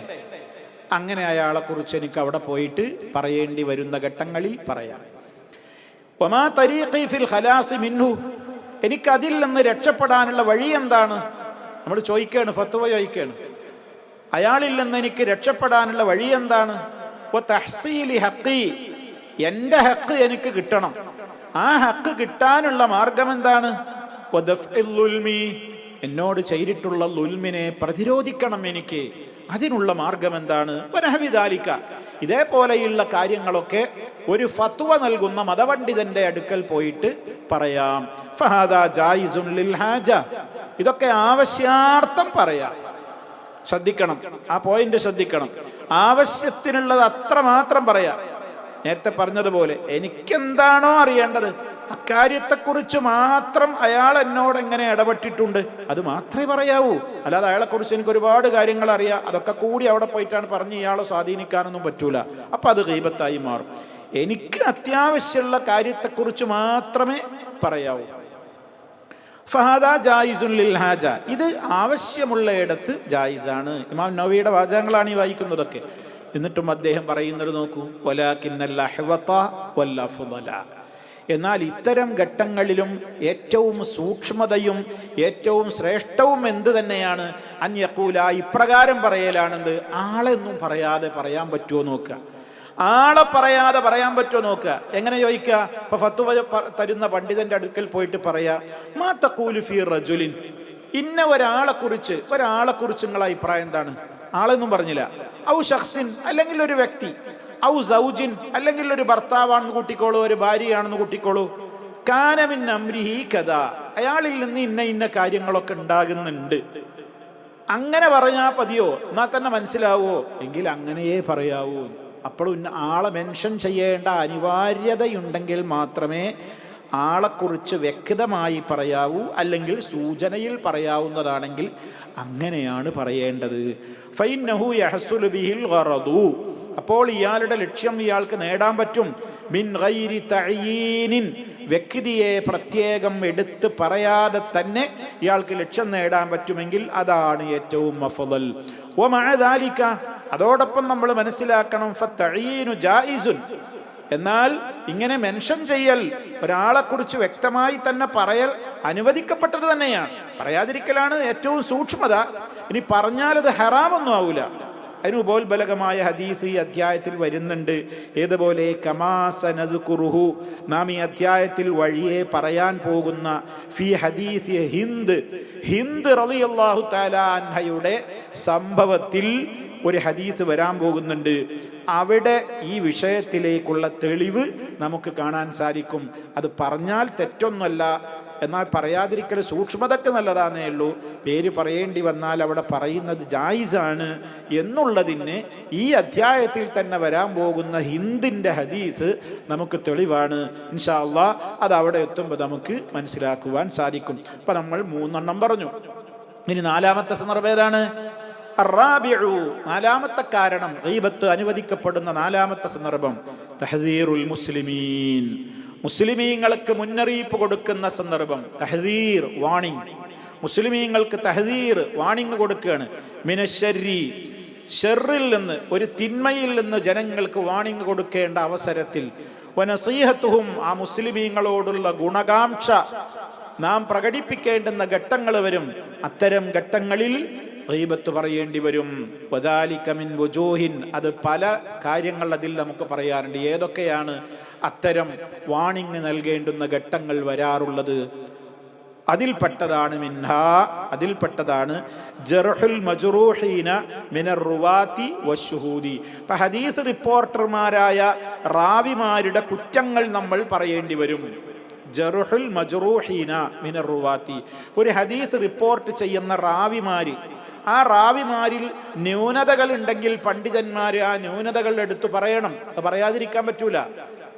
അങ്ങനെ അയാളെ കുറിച്ച് എനിക്ക് അവിടെ പോയിട്ട് പറയേണ്ടി വരുന്ന ഘട്ടങ്ങളിൽ പറയാം. വമാ തരീഖി ഫിൽ ഖലാസി മിൻഹു, എനിക്ക് അതിൽ നിന്ന് രക്ഷപ്പെടാനുള്ള വഴി എന്താണ്? നമ്മൾ ചോദിക്കുകയാണ്, ഫത്വ ചോദിക്കുകയാണ്, അയാളിൽ നിന്ന് എനിക്ക് രക്ഷപ്പെടാനുള്ള വഴി എന്താണ്? വതഹ്സീലി ഹഖി, എൻ്റെ ഹക്ക് എനിക്ക് കിട്ടണം. ആ ഹക്ക് കിട്ടാനുള്ള മാർഗം എന്താണ്? വദഫ്ഇൽ ളുൽമി, എന്നോട് ചെയ്തിട്ടുള്ള ലുൽമിനെ പ്രതിരോധിക്കണം എനിക്ക്. അതിനുള്ള മാർഗം എന്താണ്? വനഹവി ദാലിക, ഇതേപോലെയുള്ള കാര്യങ്ങളൊക്കെ ഒരു ഫത്വ നൽകുന്ന മതപണ്ഡിതന്റെ അടുക്കൽ പോയിട്ട് പറയാം. ഫഹാദാ ജായിസുൻ ലിൽ ഹാജ, ഇതൊക്കെ ആവശ്യാർത്ഥം പറയാം. ശ്രദ്ധിക്കണം, ആ പോയിന്റ് ശ്രദ്ധിക്കണം. ആവശ്യത്തിനുള്ളത് അത്ര മാത്രം പറയാം. നേരത്തെ പറഞ്ഞതുപോലെ എനിക്കെന്താണോ അറിയേണ്ടത് അക്കാര്യത്തെക്കുറിച്ച് മാത്രം അയാൾ എന്നോട് എങ്ങനെ ഇടപെട്ടിട്ടുണ്ട് അത് മാത്രമേ പറയാവൂ. അല്ലാതെ അയാളെക്കുറിച്ച് എനിക്ക് ഒരുപാട് കാര്യങ്ങൾ അറിയാം, അതൊക്കെ കൂടി അവിടെ പോയിട്ടാണ് പറഞ്ഞ് ഇയാളെ സ്വാധീനിക്കാനൊന്നും പറ്റൂല. അപ്പം അത് ഗീബത്തായി മാറും. എനിക്ക് അത്യാവശ്യമുള്ള കാര്യത്തെക്കുറിച്ച് മാത്രമേ പറയാവൂ. ഫഹാദാ ജായിസുൻ ലിൽ ഹാജ, ഇത് ആവശ്യമുള്ള ഇടത്ത് ജായിസാണ്. ഇമാം നവവിയുടെ വാചകങ്ങളാണ് ഈ വായിക്കുന്നതൊക്കെ. എന്നിട്ടും അദ്ദേഹം പറയുന്നത് നോക്കൂ, വലാകിന്നൽ അഹ്വത വൽ അഫ്ളല, എന്നാൽ ഇത്തരം ഘട്ടങ്ങളിലും ഏറ്റവും സൂക്ഷ്മതയും ഏറ്റവും ശ്രേഷ്ഠവും എന്ത് തന്നെയാണ്? അൻ യഖൂല, ഇപ്രകാരം പറയലാണെന്ത്? ആളെന്നും പറയാതെ പറയാൻ പറ്റുമോ നോക്കുക. ആളെ പറയാതെ പറയാൻ പറ്റുമോ നോക്കുക. എങ്ങനെ ചോദിക്കുക? ഇപ്പൊ ഫത്വ തരുന്ന പണ്ഡിതന്റെ അടുക്കൽ പോയിട്ട് പറയാ, മാ തഖൂലു ഫീ റജുലിൻ, ഇന്ന ഒരാളെ കുറിച്ച് നിങ്ങളുടെ അഭിപ്രായം എന്താണ്? ആളെന്നും പറഞ്ഞില്ല. ഔ ഷഖ്സിൻ, അല്ലെങ്കിൽ ഒരു വ്യക്തി. ഔ സൗജിൻ, അല്ലെങ്കിൽ ഒരു ഭർത്താവാണെന്ന് കൂട്ടിക്കോളൂ, ഒരു ഭാര്യയാണെന്ന് കൂട്ടിക്കോളൂ. കാന മിൻ അംരിഹി കദാ, അയാളിൽ നിന്ന് ഇന്ന കാര്യങ്ങളൊക്കെ ഉണ്ടാകുന്നുണ്ട്. അങ്ങനെ പറഞ്ഞാൽ മതിയോ? എന്നാൽ തന്നെ മനസ്സിലാവോ? എങ്കിൽ അങ്ങനെയേ പറയാവൂ. അപ്പോഴും ആളെ മെൻഷൻ ചെയ്യേണ്ട അനിവാര്യതയുണ്ടെങ്കിൽ മാത്രമേ ആളെക്കുറിച്ച് വ്യക്തമായി പറയാവൂ. അല്ലെങ്കിൽ സൂചനയിൽ പറയാവുന്നതാണെങ്കിൽ അങ്ങനെയാണ് പറയേണ്ടത്. ഫൈന്നഹു യഹ്സുലു ബിഹിൽ ഗറദു, അപ്പോൾ ഇയാളുടെ ലക്ഷ്യം ഇയാൾക്ക് നേടാൻ പറ്റും. മിൻ ഗൈരി തഅയീനിൻ, വ്യക്തിയെ പ്രത്യേകം എടുത്ത് പറയാതെ തന്നെ ഇയാൾക്ക് ലക്ഷ്യം നേടാൻ പറ്റുമെങ്കിൽ അതാണ് ഏറ്റവും അഫ്ളൽ. വമഅ ദാലിക, അതോടൊപ്പം നമ്മൾ മനസ്സിലാക്കണം, ഫതഅയീനു ജായിസുൻ, എന്നാൽ ഇങ്ങനെ മെൻഷൻ ചെയ്യൽ, ഒരാളെക്കുറിച്ച് വ്യക്തമായി തന്നെ പറയൽ അനുവദിക്കപ്പെട്ടത് തന്നെയാണ്. പറയാതിരിക്കലാണ് ഏറ്റവും സൂക്ഷ്മത. ഇനി പറഞ്ഞാൽ അത് ഹറാമൊന്നും ആവൂല. അതിന് ഉപോത്ബലകമായ ഹദീസ് ഈ അധ്യായത്തിൽ വരുന്നുണ്ട്. ഏതുപോലെ കമാസനദ്കുറുഹു, നാം ഈ അധ്യായത്തിൽ വഴിയെ പറയാൻ പോകുന്ന ഫി ഹദീസ് ഹിന്ദ് റളിയല്ലാഹു തആല അൻഹയുടെ സംഭവത്തിൽ ഒരു ഹദീസ് വരാൻ പോകുന്നുണ്ട്. അവിടെ ഈ വിഷയത്തിലേക്കുള്ള തെളിവ് നമുക്ക് കാണാൻ സാധിക്കും. അത് പറഞ്ഞാൽ തെറ്റൊന്നുമല്ല, എന്നാൽ പറയാതിരിക്കൽ സൂക്ഷ്മതക്ക് നല്ലതാന്നേ ഉള്ളൂ. പേര് പറയേണ്ടി വന്നാൽ അവിടെ പറയുന്നത് ജായിസാണ് എന്നുള്ളതിന് ഈ അധ്യായത്തിൽ തന്നെ വരാൻ പോകുന്ന ഹിന്ദിൻ്റെ ഹദീസ് നമുക്ക് തെളിവാണ്. ഇൻഷാ അല്ലാഹ് അത് അവിടെ എത്തുമ്പോൾ നമുക്ക് മനസ്സിലാക്കുവാൻ സാധിക്കും. ഇപ്പം നമ്മൾ 3 പറഞ്ഞു. ഇനി 4ാമത്തെ സന്ദർഭം ഏതാണ്? അറാബിഉ, 4ാമത്തെ കാരണം, ഗീബത്ത് അനുവദിക്കപ്പെടുന്ന 4ാമത്തെ സന്ദർഭം തഹ്ദീറുൽ മുസ്ലിമീൻ, മുസ്ലിമീങ്ങൾക്ക് മുന്നറിയിപ്പ് കൊടുക്കുന്ന സന്ദർഭം. തഹ്ദീർ, വാണിംഗ്. മുസ്ലിമീങ്ങൾക്ക് തഹ്ദീർ, വാണിംഗ് കൊടുക്കുകയാണ്. മിനശ്ശർരി, ഷർറിൽ നിന്ന്, ഒരു തിന്മയിൽ നിന്ന് ജനങ്ങൾക്ക് വാണിംഗ് കൊടുക്കേണ്ട അവസരത്തിൽ വനസീഹത്തുഹും, ആ മുസ്ലിമീങ്ങളോടുള്ള ഗുണകാംക്ഷ നാം പ്രകടിപ്പിക്കേണ്ടുന്ന ഘട്ടങ്ങൾ വരും. അത്തരം ഘട്ടങ്ങളിൽ ഗീബത്ത് പറയേണ്ടി വരും. വദാലിക മിൻ വുജൂഹിൻ, അത് പല കാര്യങ്ങൾ അതിൽ നമുക്ക് പറയാറുണ്ട്. ഏതൊക്കെയാണ് അത്തരം വാണിംഗ് നൽകേണ്ടുന്ന ഘട്ടങ്ങൾ വരാറുള്ളത്? അതിൽപ്പെട്ടതാണ് ജർഹുൽ മജ്റൂഹീന മിനർ റുവാത്തി വശുഹൂദി. ഇപ്പം ഹദീസ് റിപ്പോർട്ടർമാരായ റാവിമാരുടെ കുറ്റങ്ങൾ നമ്മൾ പറയേണ്ടി വരും. ജർഹുൽ മജ്റൂഹീന മിനർ റുവാത്തി, ഒരു ഹദീസ് റിപ്പോർട്ട് ചെയ്യുന്ന റാവിമാര്, ആ റാവിമാരിൽ ന്യൂനതകൾ ഉണ്ടെങ്കിൽ പണ്ഡിതന്മാർ ആ ന്യൂനതകൾ എടുത്തു പറയണം. അത് പറയാതിരിക്കാൻ പറ്റൂല.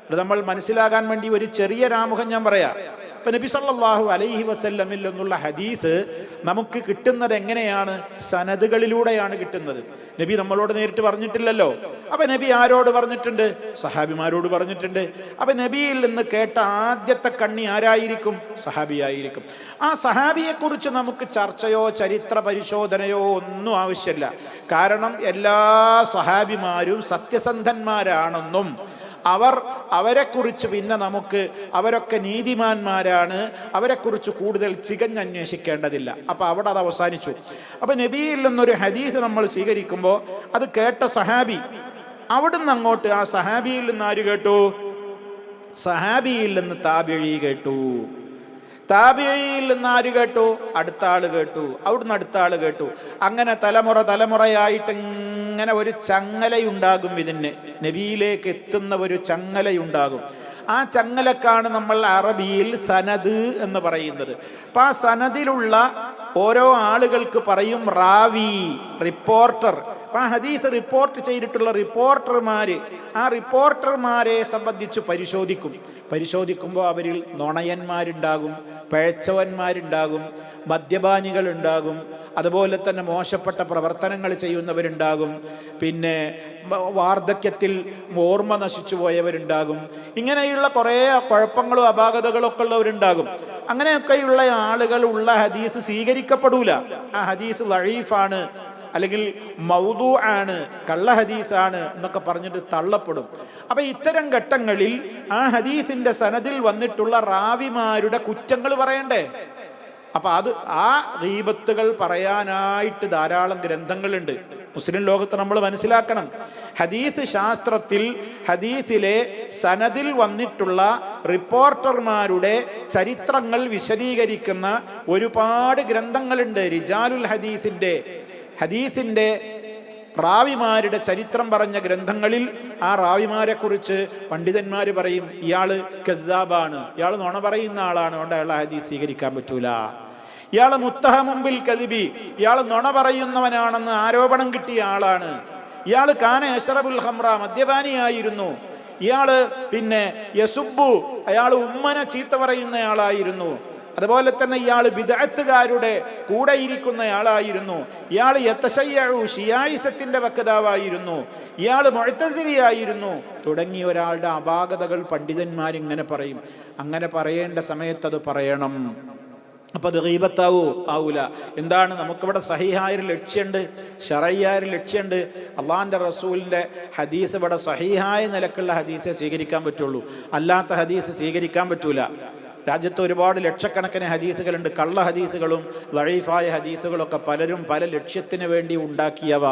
അത് നമ്മൾ മനസ്സിലാകാൻ വേണ്ടി ഒരു ചെറിയ രാമുഖം ഞാൻ പറയാം. ഇപ്പം നബി സല്ലല്ലാഹു അലൈഹി വസല്ലമിൽ നിന്നുള്ള ഹദീസ് നമുക്ക് കിട്ടുന്നത് എങ്ങനെയാണ്? സനദുകളിലൂടെയാണ് കിട്ടുന്നത്. നബി നമ്മളോട് നേരിട്ട് പറഞ്ഞിട്ടില്ലല്ലോ. അപ്പം നബി ആരോട് പറഞ്ഞിട്ടുണ്ട്? സഹാബിമാരോട് പറഞ്ഞിട്ടുണ്ട്. അപ്പം നബിയിൽ നിന്ന് കേട്ട ആദ്യത്തെ കണ്ണി ആരായിരിക്കും? സഹാബിയായിരിക്കും. ആ സഹാബിയെക്കുറിച്ച് നമുക്ക് ചർച്ചയോ ചരിത്ര പരിശോധനയോ ഒന്നും ആവശ്യമില്ല. കാരണം എല്ലാ സഹാബിമാരും സത്യസന്ധന്മാരാണെന്നും അവരെക്കുറിച്ച് പിന്നെ നമുക്ക് അവരൊക്കെ നീതിമാന്മാരാണ്, അവരെക്കുറിച്ച് കൂടുതൽ ചികഞ്ഞന്വേഷിക്കേണ്ടതില്ല. അപ്പോൾ അവിടെ അത് അവസാനിച്ചു. അപ്പോൾ നബിയിൽ നിന്നൊരു ഹദീസ് നമ്മൾ സ്വീകരിക്കുമ്പോൾ അത് കേട്ട സഹാബി, അവിടുന്ന് അങ്ങോട്ട് ആ സഹാബിയിൽ നിന്ന് ആര് കേട്ടു? സഹാബിയിൽ നിന്ന് താബിഈ കേട്ടു. താബിഈയിൽ നിന്ന് ആര് കേട്ടു? അടുത്ത ആള് കേട്ടു. അവിടുന്ന് അടുത്ത ആള് കേട്ടു. അങ്ങനെ തലമുറയായിട്ട് ഇങ്ങനെ ഒരു ചങ്ങലയുണ്ടാകും. ഇതിന് നബിയിലേക്ക് എത്തുന്ന ഒരു ചങ്ങലയുണ്ടാകും. ആ ചങ്ങലക്കാണ് നമ്മൾ അറബിയിൽ സനദ് എന്ന് പറയുന്നത്. അപ്പം ആ സനദിലുള്ള ഓരോ ആളുകൾക്ക് പറയും റാവി, റിപ്പോർട്ടർ. അപ്പം ആ ഹദീസ് റിപ്പോർട്ട് ചെയ്തിട്ടുള്ള ആ റിപ്പോർട്ടർമാരെ സംബന്ധിച്ച് പരിശോധിക്കുമ്പോൾ അവരിൽ നുണയന്മാരുണ്ടാകും, പിഴച്ചവന്മാരുണ്ടാകും, മദ്യപാനികളുണ്ടാകും, അതുപോലെ തന്നെ മോശപ്പെട്ട പ്രവർത്തനങ്ങൾ ചെയ്യുന്നവരുണ്ടാകും, പിന്നെ വാർദ്ധക്യത്തിൽ ഓർമ്മ നശിച്ചു പോയവരുണ്ടാകും. ഇങ്ങനെയുള്ള കുറേ കുഴപ്പങ്ങളും അപാകതകളൊക്കെ ഉള്ളവരുണ്ടാകും. അങ്ങനെയൊക്കെയുള്ള ആളുകൾ ഉള്ള ഹദീസ് സ്വീകരിക്കപ്പെടൂല. ആ ഹദീസ് ലഈഫാണ്, അല്ലെങ്കിൽ മൗദൂ ആണ്, കള്ള ഹദീസാണ് എന്നൊക്കെ പറഞ്ഞിട്ട് തള്ളപ്പെടും. അപ്പം ഇത്തരം ഘട്ടങ്ങളിൽ ആ ഹദീസിൻ്റെ സനദിൽ വന്നിട്ടുള്ള റാവിമാരുടെ കുറ്റങ്ങൾ പറയണ്ടേ? അപ്പം ആ ഗീബത്തുകൾ പറയാനായിട്ട് ധാരാളം ഗ്രന്ഥങ്ങളുണ്ട്. മുസ്ലിം ലോകത്ത് നമ്മൾ മനസ്സിലാക്കണം, ഹദീസ് ശാസ്ത്രത്തിൽ ഹദീസിലെ സനദിൽ വന്നിട്ടുള്ള റിപ്പോർട്ടർമാരുടെ ചരിത്രങ്ങൾ വിശദീകരിക്കുന്ന ഒരുപാട് ഗ്രന്ഥങ്ങളുണ്ട്. റിജാലുൽ ഹദീസിൻ്റെ റാവിമാരുടെ ചരിത്രം പറഞ്ഞ ഗ്രന്ഥങ്ങളിൽ ആ റാവിമാരെ കുറിച്ച് പണ്ഡിതന്മാർ പറയും, ഇയാള് കസ്സാബാണ്, ഇയാൾ നുണ പറയുന്ന ആളാണ്, അതുകൊണ്ട് അയാളെ ഹദീസ് സ്വീകരിക്കാൻ പറ്റൂല. ഇയാള് മുത്തഹമും ബിൽ കദിബി, ഇയാൾ നുണ പറയുന്നവനാണെന്ന് ആരോപണം കിട്ടിയ ആളാണ്. ഇയാൾ കാന യശ്റബുൽ ഖംറ, മദ്യപാനിയായിരുന്നു. ഇയാള് പിന്നെ യസുബ്ബു, അയാൾ ഉമ്മനെ ചീത്ത പറയുന്നയാളായിരുന്നു. അതുപോലെ തന്നെ ഇയാൾ ബിദ്അത്തുകാരുടെ കൂടെ ഇരിക്കുന്നയാളായിരുന്നു. ഇയാൾ യതശയ്യഉ, ഷിയായിസത്തിന്റെ വക്താവായിരുന്നു. ഇയാൾ മുഅ്തസിലിയായിരുന്നു. തുടങ്ങിയ ഒരാളുടെ അപാകതകൾ പണ്ഡിതന്മാരിങ്ങനെ പറയും. അങ്ങനെ പറയേണ്ട സമയത്ത് അത് പറയണം. അപ്പോൾ അത് ഗീബത്താവോ? ആവൂല. എന്താണ് നമുക്കിവിടെ സഹീഹായൊരു ലക്ഷ്യമുണ്ട്, ശറയ്യായൊരു ലക്ഷ്യമുണ്ട്. അള്ളാഹിൻ്റെ റസൂലിൻ്റെ ഹദീസ് ഇവിടെ സഹീഹായ നിലക്കുള്ള ഹദീസെ സ്വീകരിക്കാൻ പറ്റുള്ളൂ, അല്ലാത്ത ഹദീസ് സ്വീകരിക്കാൻ പറ്റൂല. രാജ്യത്ത് ഒരുപാട് ലക്ഷക്കണക്കിന് ഹദീസുകളുണ്ട്, കള്ള ഹദീസുകളും ലഈഫായ ഹദീസുകളൊക്കെ പലരും പല ലക്ഷ്യത്തിന് വേണ്ടി ഉണ്ടാക്കിയവ.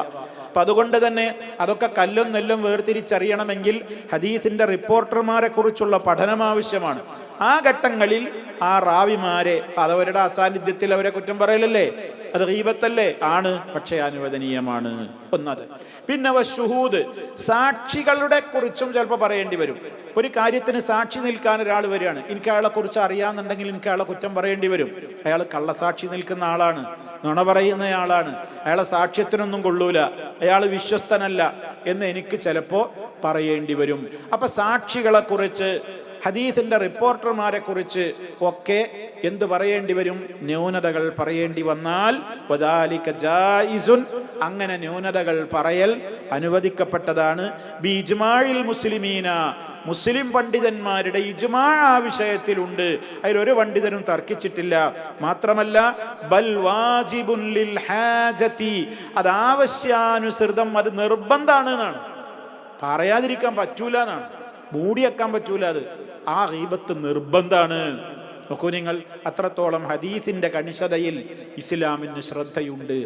അപ്പം അതുകൊണ്ട് തന്നെ അതൊക്കെ കല്ലും നെല്ലും വേർതിരിച്ചറിയണമെങ്കിൽ ഹദീസിൻ്റെ റിപ്പോർട്ടർമാരെ കുറിച്ചുള്ള പഠനം ആവശ്യമാണ്. ആ ഘട്ടങ്ങളിൽ ആ റാവിമാരെ അതവരുടെ അസാന്നിധ്യത്തിൽ അവരെ കുറ്റം പറയലല്ലേ, അത് ഗീബത്തല്ലേ? ആണ്, പക്ഷേ അനുവദനീയമാണ്. ഒന്നത്. പിന്നെ വശുഹൂദ്, സാക്ഷികളുടെ കുറിച്ചും ചിലപ്പോൾ പറയേണ്ടി വരും. ഒരു കാര്യത്തിന് സാക്ഷി നിൽക്കാൻ ഒരാൾ വരികയാണ്, എനിക്ക് അയാളെ കുറിച്ച് അറിയാമെന്നുണ്ടെങ്കിൽ എനിക്ക് അയാളെ കുറ്റം പറയേണ്ടി വരും. അയാൾ കള്ളസാക്ഷി നിൽക്കുന്ന ആളാണ്, നുണ പറയുന്നയാളാണ്, അയാളെ സാക്ഷ്യത്തിനൊന്നും കൊള്ളൂല, അയാൾ വിശ്വസ്തനല്ല എന്ന് എനിക്ക് ചിലപ്പോൾ പറയേണ്ടി വരും. അപ്പം സാക്ഷികളെ കുറിച്ച്, ഹദീസിൻ്റെ റിപ്പോർട്ടർമാരെ കുറിച്ച് ഒക്കെ എന്ത് പറയേണ്ടി വരും? ന്യൂനതകൾ പറയേണ്ടി വന്നാൽ വദാലിക ജായിസുൻ, അങ്ങനെ ന്യൂനതകൾ പറയൽ അനുവദിക്കപ്പെട്ടതാണ്. ബിജ്മാഇൽ മുസ്ലിമീന, മുസ്ലിം പണ്ഡിതന്മാരുടെ ഇജ്മാ ആ വിഷയത്തിലുണ്ട്, അതിലൊരു പണ്ഡിതനും തർക്കിച്ചിട്ടില്ല. മാത്രമല്ല ബൽ വാജിബുൻ ലിൽ ഹാജതി, അത് ആവശ്യാനുസൃതം, അത് നിർബന്ധമാണ് എന്നാണ്, പറയാതിരിക്കാൻ പറ്റൂല എന്നാണ്, മൂടിയെക്കാൻ പറ്റൂല. അത് ആ ഗീബത്ത് നിർബന്ധമാണ്. നോക്കൂ നിങ്ങൾ, അത്രത്തോളം ഹദീസിന്റെ കണിശതയിൽ ഇസ്ലാമിന് ശ്രദ്ധയുണ്ട്.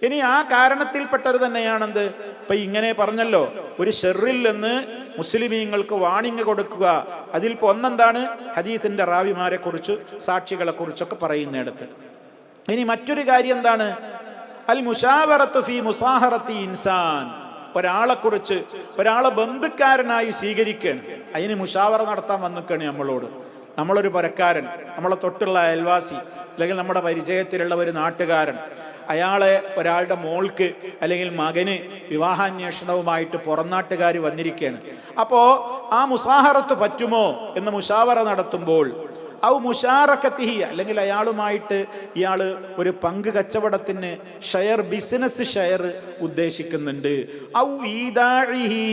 ഇനി ആ കാരണത്തിൽപ്പെട്ടത് തന്നെയാണെന്ത്? ഇപ്പൊ ഇങ്ങനെ പറഞ്ഞല്ലോ, ഒരു ഷെറിൽ നിന്ന് മുസ്ലിമീങ്ങൾക്ക് വാണിംഗ് കൊടുക്കുക. അതിൽപ്പോ ഒന്നെന്താണ്? ഹദീസിന്റെ റാവിമാരെ കുറിച്ച്, സാക്ഷികളെ കുറിച്ചൊക്കെ പറയുന്നിടത്ത്. ഇനി മറ്റൊരു കാര്യം എന്താണ്? അൽ മുശാവറത്തു ഫീ മുസാഹറത്തി ഇൻസാൻ, ഒരാളെ കുറിച്ച്, ഒരാളെ ബന്ധുക്കാരനായി സ്വീകരിക്കുകയാണ്, അതിന് മുഷാവറ നടത്താൻ വന്നിക്കാണ് നമ്മളോട്. നമ്മളൊരു പരക്കാരൻ, നമ്മളെ തൊട്ടുള്ള അയൽവാസി, അല്ലെങ്കിൽ നമ്മുടെ പരിചയത്തിലുള്ള ഒരു നാട്ടുകാരൻ, അയാളെ ഒരാളുടെ മോൾക്ക് അല്ലെങ്കിൽ മകന് വിവാഹാന്വേഷണവുമായിട്ട് പുറം നാട്ടുകാർ വന്നിരിക്കുകയാണ്. അപ്പോൾ ആ മുസാഹറത്ത് പറ്റുമോ എന്ന് മുഷാവറ നടത്തുമ്പോൾ, ഔ മുഷാറക്കത്തിഹി, അല്ലെങ്കിൽ അയാളുമായിട്ട് ഇയാൾ ഒരു പങ്ക് കച്ചവടത്തിന് ഷെയർ, ബിസിനസ് ഷെയർ ഉദ്ദേശിക്കുന്നുണ്ട്. ഔ ഈദാഇഹി,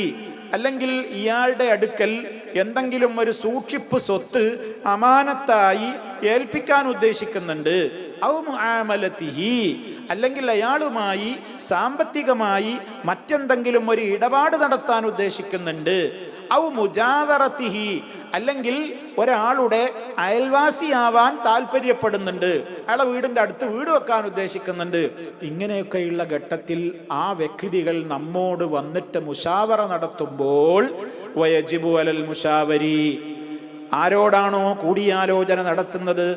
അല്ലെങ്കിൽ ഇയാളുടെ അടുക്കൽ എന്തെങ്കിലും ഒരു സൂക്ഷിപ്പ് സ്വത്ത് അമാനത്തായി ഏൽപ്പിക്കാൻ ഉദ്ദേശിക്കുന്നുണ്ട്. ഔ മുആമലത്തിഹി, അല്ലെങ്കിൽ അയാളുമായി സാമ്പത്തികമായി മറ്റെന്തെങ്കിലും ഒരു ഇടപാട് നടത്താൻ ഉദ്ദേശിക്കുന്നുണ്ട്. ഔ മുജാവറത്തിഹി, അല്ലെങ്കിൽ ഒരാളുടെ അയൽവാസിയാവാൻ താല്പര്യപ്പെടുന്നുണ്ട്, അയാളെ വീടിൻ്റെ അടുത്ത് വീട് വെക്കാൻ ഉദ്ദേശിക്കുന്നുണ്ട്. ഇങ്ങനെയൊക്കെയുള്ള ഘട്ടത്തിൽ ആ വ്യക്തികൾ നമ്മോട് വന്നിട്ട് മുഷാവറ നടത്തുമ്പോൾ വയജിബു അലൽ മുഷാവരി, ആരോടാണോ കൂടിയാലോചന നടത്തുന്നത്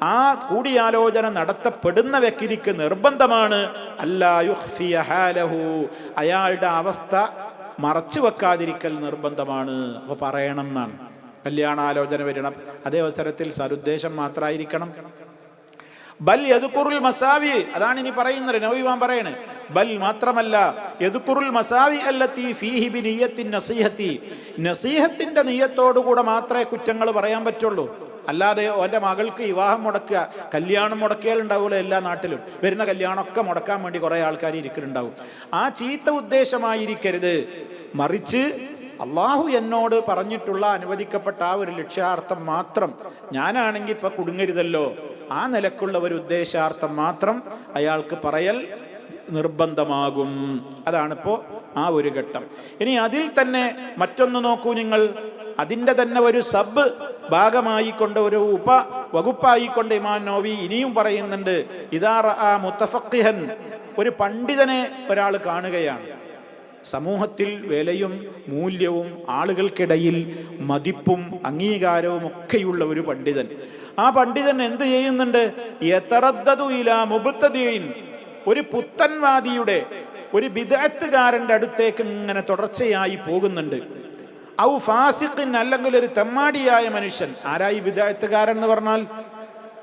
ആ കൂടിയാലോചന നടത്തപ്പെടുന്ന വ്യക്തിക്ക് നിർബന്ധമാണ് അല്ലാ യുഖ്ഫിയ ഹാലഹു, അയാളുടെ അവസ്ഥ മറച്ചു വെക്കാതിരിക്കൽ നിർബന്ധമാണ്. അപ്പോൾ പറയണം എന്നാണ്. കല്യാണാലോചന വരണം, അതേ അവസരത്തിൽ സതുദ്ദേശം മാത്രമായിരിക്കണം. ബൽ യദ്കുറുൽ മസാവി, അതാണ് ഇനി പറയുന്നത്, നബിമാൻ പറയണേ. ബൽ മാത്രമല്ല, യദ്കുറുൽ മസാവി അല്ലത്തി ഫീഹി ബിനിയ്യത്തിൻ നസീഹത്തി, നസീഹത്തിന്റെ നിയ്യത്തോടുകൂടെ മാത്രമേ കുറ്റങ്ങൾ പറയാൻ പറ്റുള്ളൂ. അല്ലാതെ എൻ്റെ മകൾക്ക് വിവാഹം മുടക്കുക, കല്യാണം മുടക്കിയാലുണ്ടാവുമല്ലോ എല്ലാ നാട്ടിലും, വരുന്ന കല്യാണമൊക്കെ മുടക്കാൻ വേണ്ടി കുറേ ആൾക്കാർ ഇരിക്കുന്നുണ്ടാവും. ആ ചീത്ത ഉദ്ദേശമായിരിക്കരുത്, മറിച്ച് അള്ളാഹു എന്നോട് പറഞ്ഞിട്ടുള്ള അനുവദിക്കപ്പെട്ട ആ ഒരു ലക്ഷ്യാർത്ഥം മാത്രം, ഞാനാണെങ്കിൽ ഇപ്പം കുടുങ്ങരുതല്ലോ, ആ നിലക്കുള്ള ഒരു ഉദ്ദേശാർത്ഥം മാത്രം അയാൾക്ക് പറയൽ നിർബന്ധമാകും. അതാണിപ്പോൾ ആ ഒരു ഘട്ടം. ഇനി അതിൽ തന്നെ മറ്റൊന്ന് നോക്കൂ നിങ്ങൾ, അതിൻ്റെ തന്നെ ഒരു സബ് ഭാഗമായിക്കൊണ്ട്, ഒരു വകുപ്പായിക്കൊണ്ട് ഇമാം നവവി ഇനിയും പറയുന്നുണ്ട്. ഇദാ റഅ മുതഫഖിഹൻ, ഒരു പണ്ഡിതനെ ഒരാൾ കാണുകയാണ്, സമൂഹത്തിൽ വിലയും മൂല്യവും ആളുകൾക്കിടയിൽ മതിപ്പും അംഗീകാരവും ഒക്കെയുള്ള ഒരു പണ്ഡിതൻ. ആ പണ്ഡിതൻ എന്ത് ചെയ്യുന്നുണ്ട്? യതറദ്ദദു ഇലാ മുബ്തദിഇൻ, ഒരു പുത്തൻവാദിയുടെ, ഒരു ബിദ്അത്തുകാരൻ്റെ അടുത്തേക്ക് ഇങ്ങനെ തുടർച്ചയായി പോകുന്നുണ്ട്. ഔ ഫാസിഖിൻ, അല്ലെങ്കിൽ ഒരു തെമ്മാടിയായ മനുഷ്യൻ. ആരായി ബിദ്അത്തുകാരൻ എന്ന് പറഞ്ഞാൽ?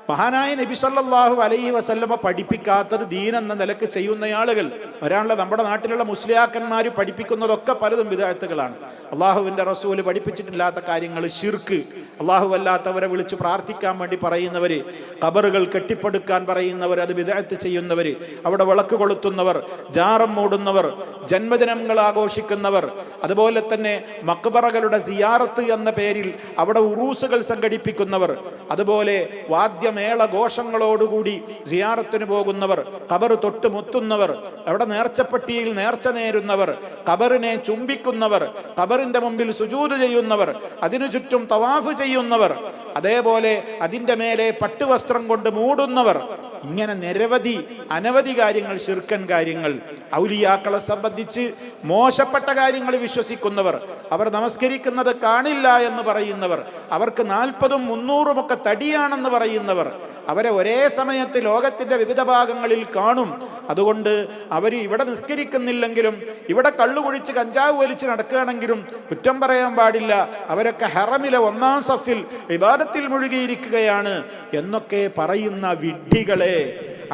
മഹാനായ നബി സല്ലല്ലാഹു അലൈഹി വസല്ലമ പഠിപ്പിക്കാത്തത് ദീൻ എന്ന നിലക്ക് ചെയ്യുന്ന ആളുകൾ. ഒരാളുടെ നമ്മുടെ നാട്ടിലുള്ള മുസ്ലിയാക്കന്മാർ പഠിപ്പിക്കുന്നതൊക്കെ പലതും ബിദ്അത്തുകളാണ്. അള്ളാഹുവിൻ്റെ റസൂല് പഠിപ്പിച്ചിട്ടില്ലാത്ത കാര്യങ്ങൾ, ശിർക്ക്, അള്ളാഹു അല്ലാത്തവരെ വിളിച്ച് പ്രാർത്ഥിക്കാൻ വേണ്ടി പറയുന്നവർ, ഖബറുകൾ കെട്ടിപ്പടുക്കാൻ പറയുന്നവർ, അത് ബിദ്അത്ത് ചെയ്യുന്നവർ, അവിടെ വിളക്ക് കൊളുത്തുന്നവർ, ജാറം മൂടുന്നവർ, ജന്മദിനങ്ങൾ ആഘോഷിക്കുന്നവർ, അതുപോലെ തന്നെ മക്ബറകളുടെ സിയാറത്ത് എന്ന പേരിൽ അവിടെ ഉറൂസുകൾ സംഘടിപ്പിക്കുന്നവർ, അതുപോലെ വാദ്യമേള വാദ്യമേളഘോഷങ്ങളോടുകൂടി സിയാറത്തിന് പോകുന്നവർ, ഖബർ തൊട്ട് മുത്തുന്നവർ, അവിടെ നേർച്ചപ്പെട്ടിയിൽ നേർച്ച നേരുന്നവർ, ഖബറിനെ ചുംബിക്കുന്നവർ, ഖബറിന്റെ മുമ്പിൽ സുജൂദ് ചെയ്യുന്നവർ, അതിനു ചുറ്റും തവാഫ് ചെയ്യുന്നവർ, അതേപോലെ അതിൻ്റെ മേലെ പട്ടുവസ്ത്രം കൊണ്ട് മൂടുന്നവർ, ഇങ്ങനെ അനവധി കാര്യങ്ങൾ, ശിർക്കൻ കാര്യങ്ങൾ, ഔലിയാക്കളെ സംബന്ധിച്ച് മോശപ്പെട്ട കാര്യങ്ങൾ വിശ്വസിക്കുന്നവർ, അവർ നമസ്കരിക്കുന്നത് കാണില്ല എന്ന് പറയുന്നവർ, അവർക്ക് 40ഉം 300ഉം ഒക്കെ തടിയാണെന്ന് പറയുന്നവർ, അവരെ ഒരേ സമയത്ത് ലോകത്തിന്റെ വിവിധ ഭാഗങ്ങളിൽ കാണും. അതുകൊണ്ട് അവർ ഇവിടെ നിസ്കരിക്കുന്നില്ലെങ്കിലും ഇവിടെ കള്ളുകുടിച്ച് കഞ്ചാവ് വലിച്ച് നടക്കുകയാണെങ്കിലും കുറ്റം പറയാൻ പാടില്ല, അവരൊക്കെ ഹറമിലെ 1-ാം സഫിൽ ഇബാദത്തിൽ മുഴുകിയിരിക്കുകയാണ് എന്നൊക്കെ പറയുന്ന വിഡ്ഢികളെ,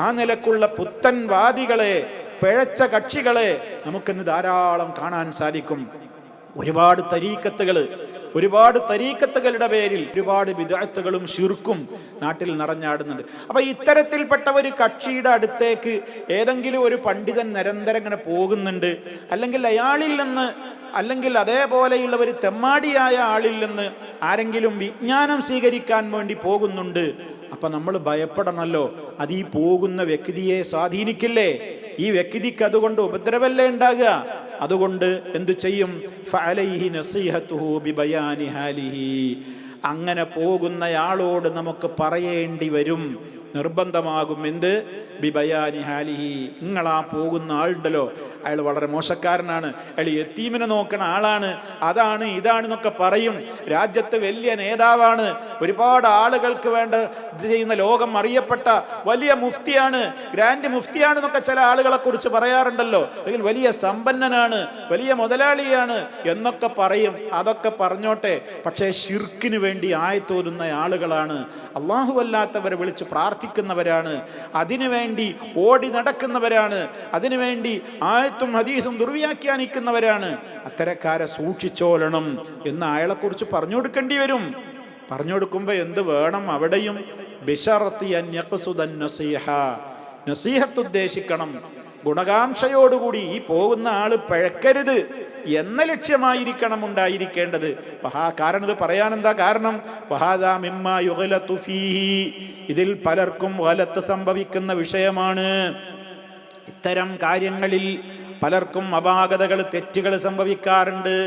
ആ നിലക്കുള്ള പുത്തൻ വാദികളെ, പിഴച്ച കക്ഷികളെ നമുക്കിന്ന് ധാരാളം കാണാൻ സാധിക്കും. ഒരുപാട് തരീക്കത്തുകളുടെ പേരിൽ ഒരുപാട് ബിദ്അത്തുകളും ശിർക്കും നാട്ടിൽ നിറഞ്ഞാടുന്നുണ്ട്. അപ്പൊ ഇത്തരത്തിൽപ്പെട്ട ഒരു കക്ഷിയുടെ അടുത്തേക്ക് ഏതെങ്കിലും ഒരു പണ്ഡിതൻ നിരന്തരം ഇങ്ങനെ പോകുന്നുണ്ട്, അല്ലെങ്കിൽ അതേപോലെയുള്ള ഒരു തെമ്മാടിയായ ആളിൽ നിന്ന് ആരെങ്കിലും വിജ്ഞാനം സ്വീകരിക്കാൻ വേണ്ടി പോകുന്നുണ്ട്, അപ്പൊ നമ്മൾ ഭയപ്പെടണമല്ലോ. അത് ഈ പോകുന്ന വ്യക്തിയെ സ്വാധീനിക്കില്ലേ? ഈ വ്യക്തിക്ക് അതുകൊണ്ട് ഉപദ്രവല്ലേ ഉണ്ടാകുക? അതുകൊണ്ട് എന്തു ചെയ്യും? ഫഅലൈഹി നസീഹത്തുഹു ബിബയാനി ഹാലിഹി. അങ്ങനെ പോകുന്നയാളോട് നമുക്ക് പറയേണ്ടി വരും, നിർബന്ധമാകും. എന്ത്? ബിബയാനി ഹാലിഹി. നിങ്ങളാ പോകുന്ന ആളുണ്ടല്ലോ, അയാൾ വളരെ മോശക്കാരനാണ്, അയാൾ യതീമിനെ നോക്കുന്ന ആളാണ്, അതാണ് ഇതാണ് എന്നൊക്കെ പറയും. രാജ്യത്ത് വലിയ നേതാവാണ്, ഒരുപാട് ആളുകൾക്ക് വേണ്ട ഇത് ചെയ്യുന്ന ലോകം അറിയപ്പെട്ട വലിയ മുഫ്തിയാണ്, ഗ്രാൻഡ് മുഫ്തിയാണ് എന്നൊക്കെ ചില ആളുകളെ കുറിച്ച് പറയാറുണ്ടല്ലോ. അല്ലെങ്കിൽ വലിയ സമ്പന്നനാണ്, വലിയ മുതലാളിയാണ് എന്നൊക്കെ പറയും. അതൊക്കെ പറഞ്ഞോട്ടെ, പക്ഷേ ശിർക്കിന് വേണ്ടി ആയത്തോതുന്ന ആളുകളാണ്, അല്ലാഹുവല്ലാത്തവരെ വിളിച്ച് പ്രാർത്ഥിക്കുന്നവരാണ്, അതിനുവേണ്ടി ഓടി നടക്കുന്നവരാണ്, അതിനുവേണ്ടി ആയത്തും ഹദീസും ദുർവ്യാഖ്യാനിക്കുന്നവരാണ്. അത്തരക്കാരെ സൂക്ഷിച്ചോളണം എന്ന് അയാളെക്കുറിച്ച് പറഞ്ഞു കൊടുക്കേണ്ടി വരും. പറഞ്ഞു കൊടുക്കുമ്പോൾ എന്ത് വേണം? അവിടെയും നസീഹത്ത് ഉദ്ദേശിക്കണം, ഗുണകാംക്ഷയോടുകൂടി. ഈ പോകുന്ന ആള് പഴക്കരുത് എന്ന ലക്ഷ്യമായിരിക്കണം ഉണ്ടായിരിക്കേണ്ടത്. കാരണം ഇത് പറയാനെന്താ കാരണം? ഇതിൽ പലർക്കും വലത്ത് സംഭവിക്കുന്ന വിഷയമാണ്. ഇത്തരം കാര്യങ്ങളിൽ പലർക്കും അപാകതകൾ, തെറ്റുകൾ സംഭവിക്കാറുണ്ട്.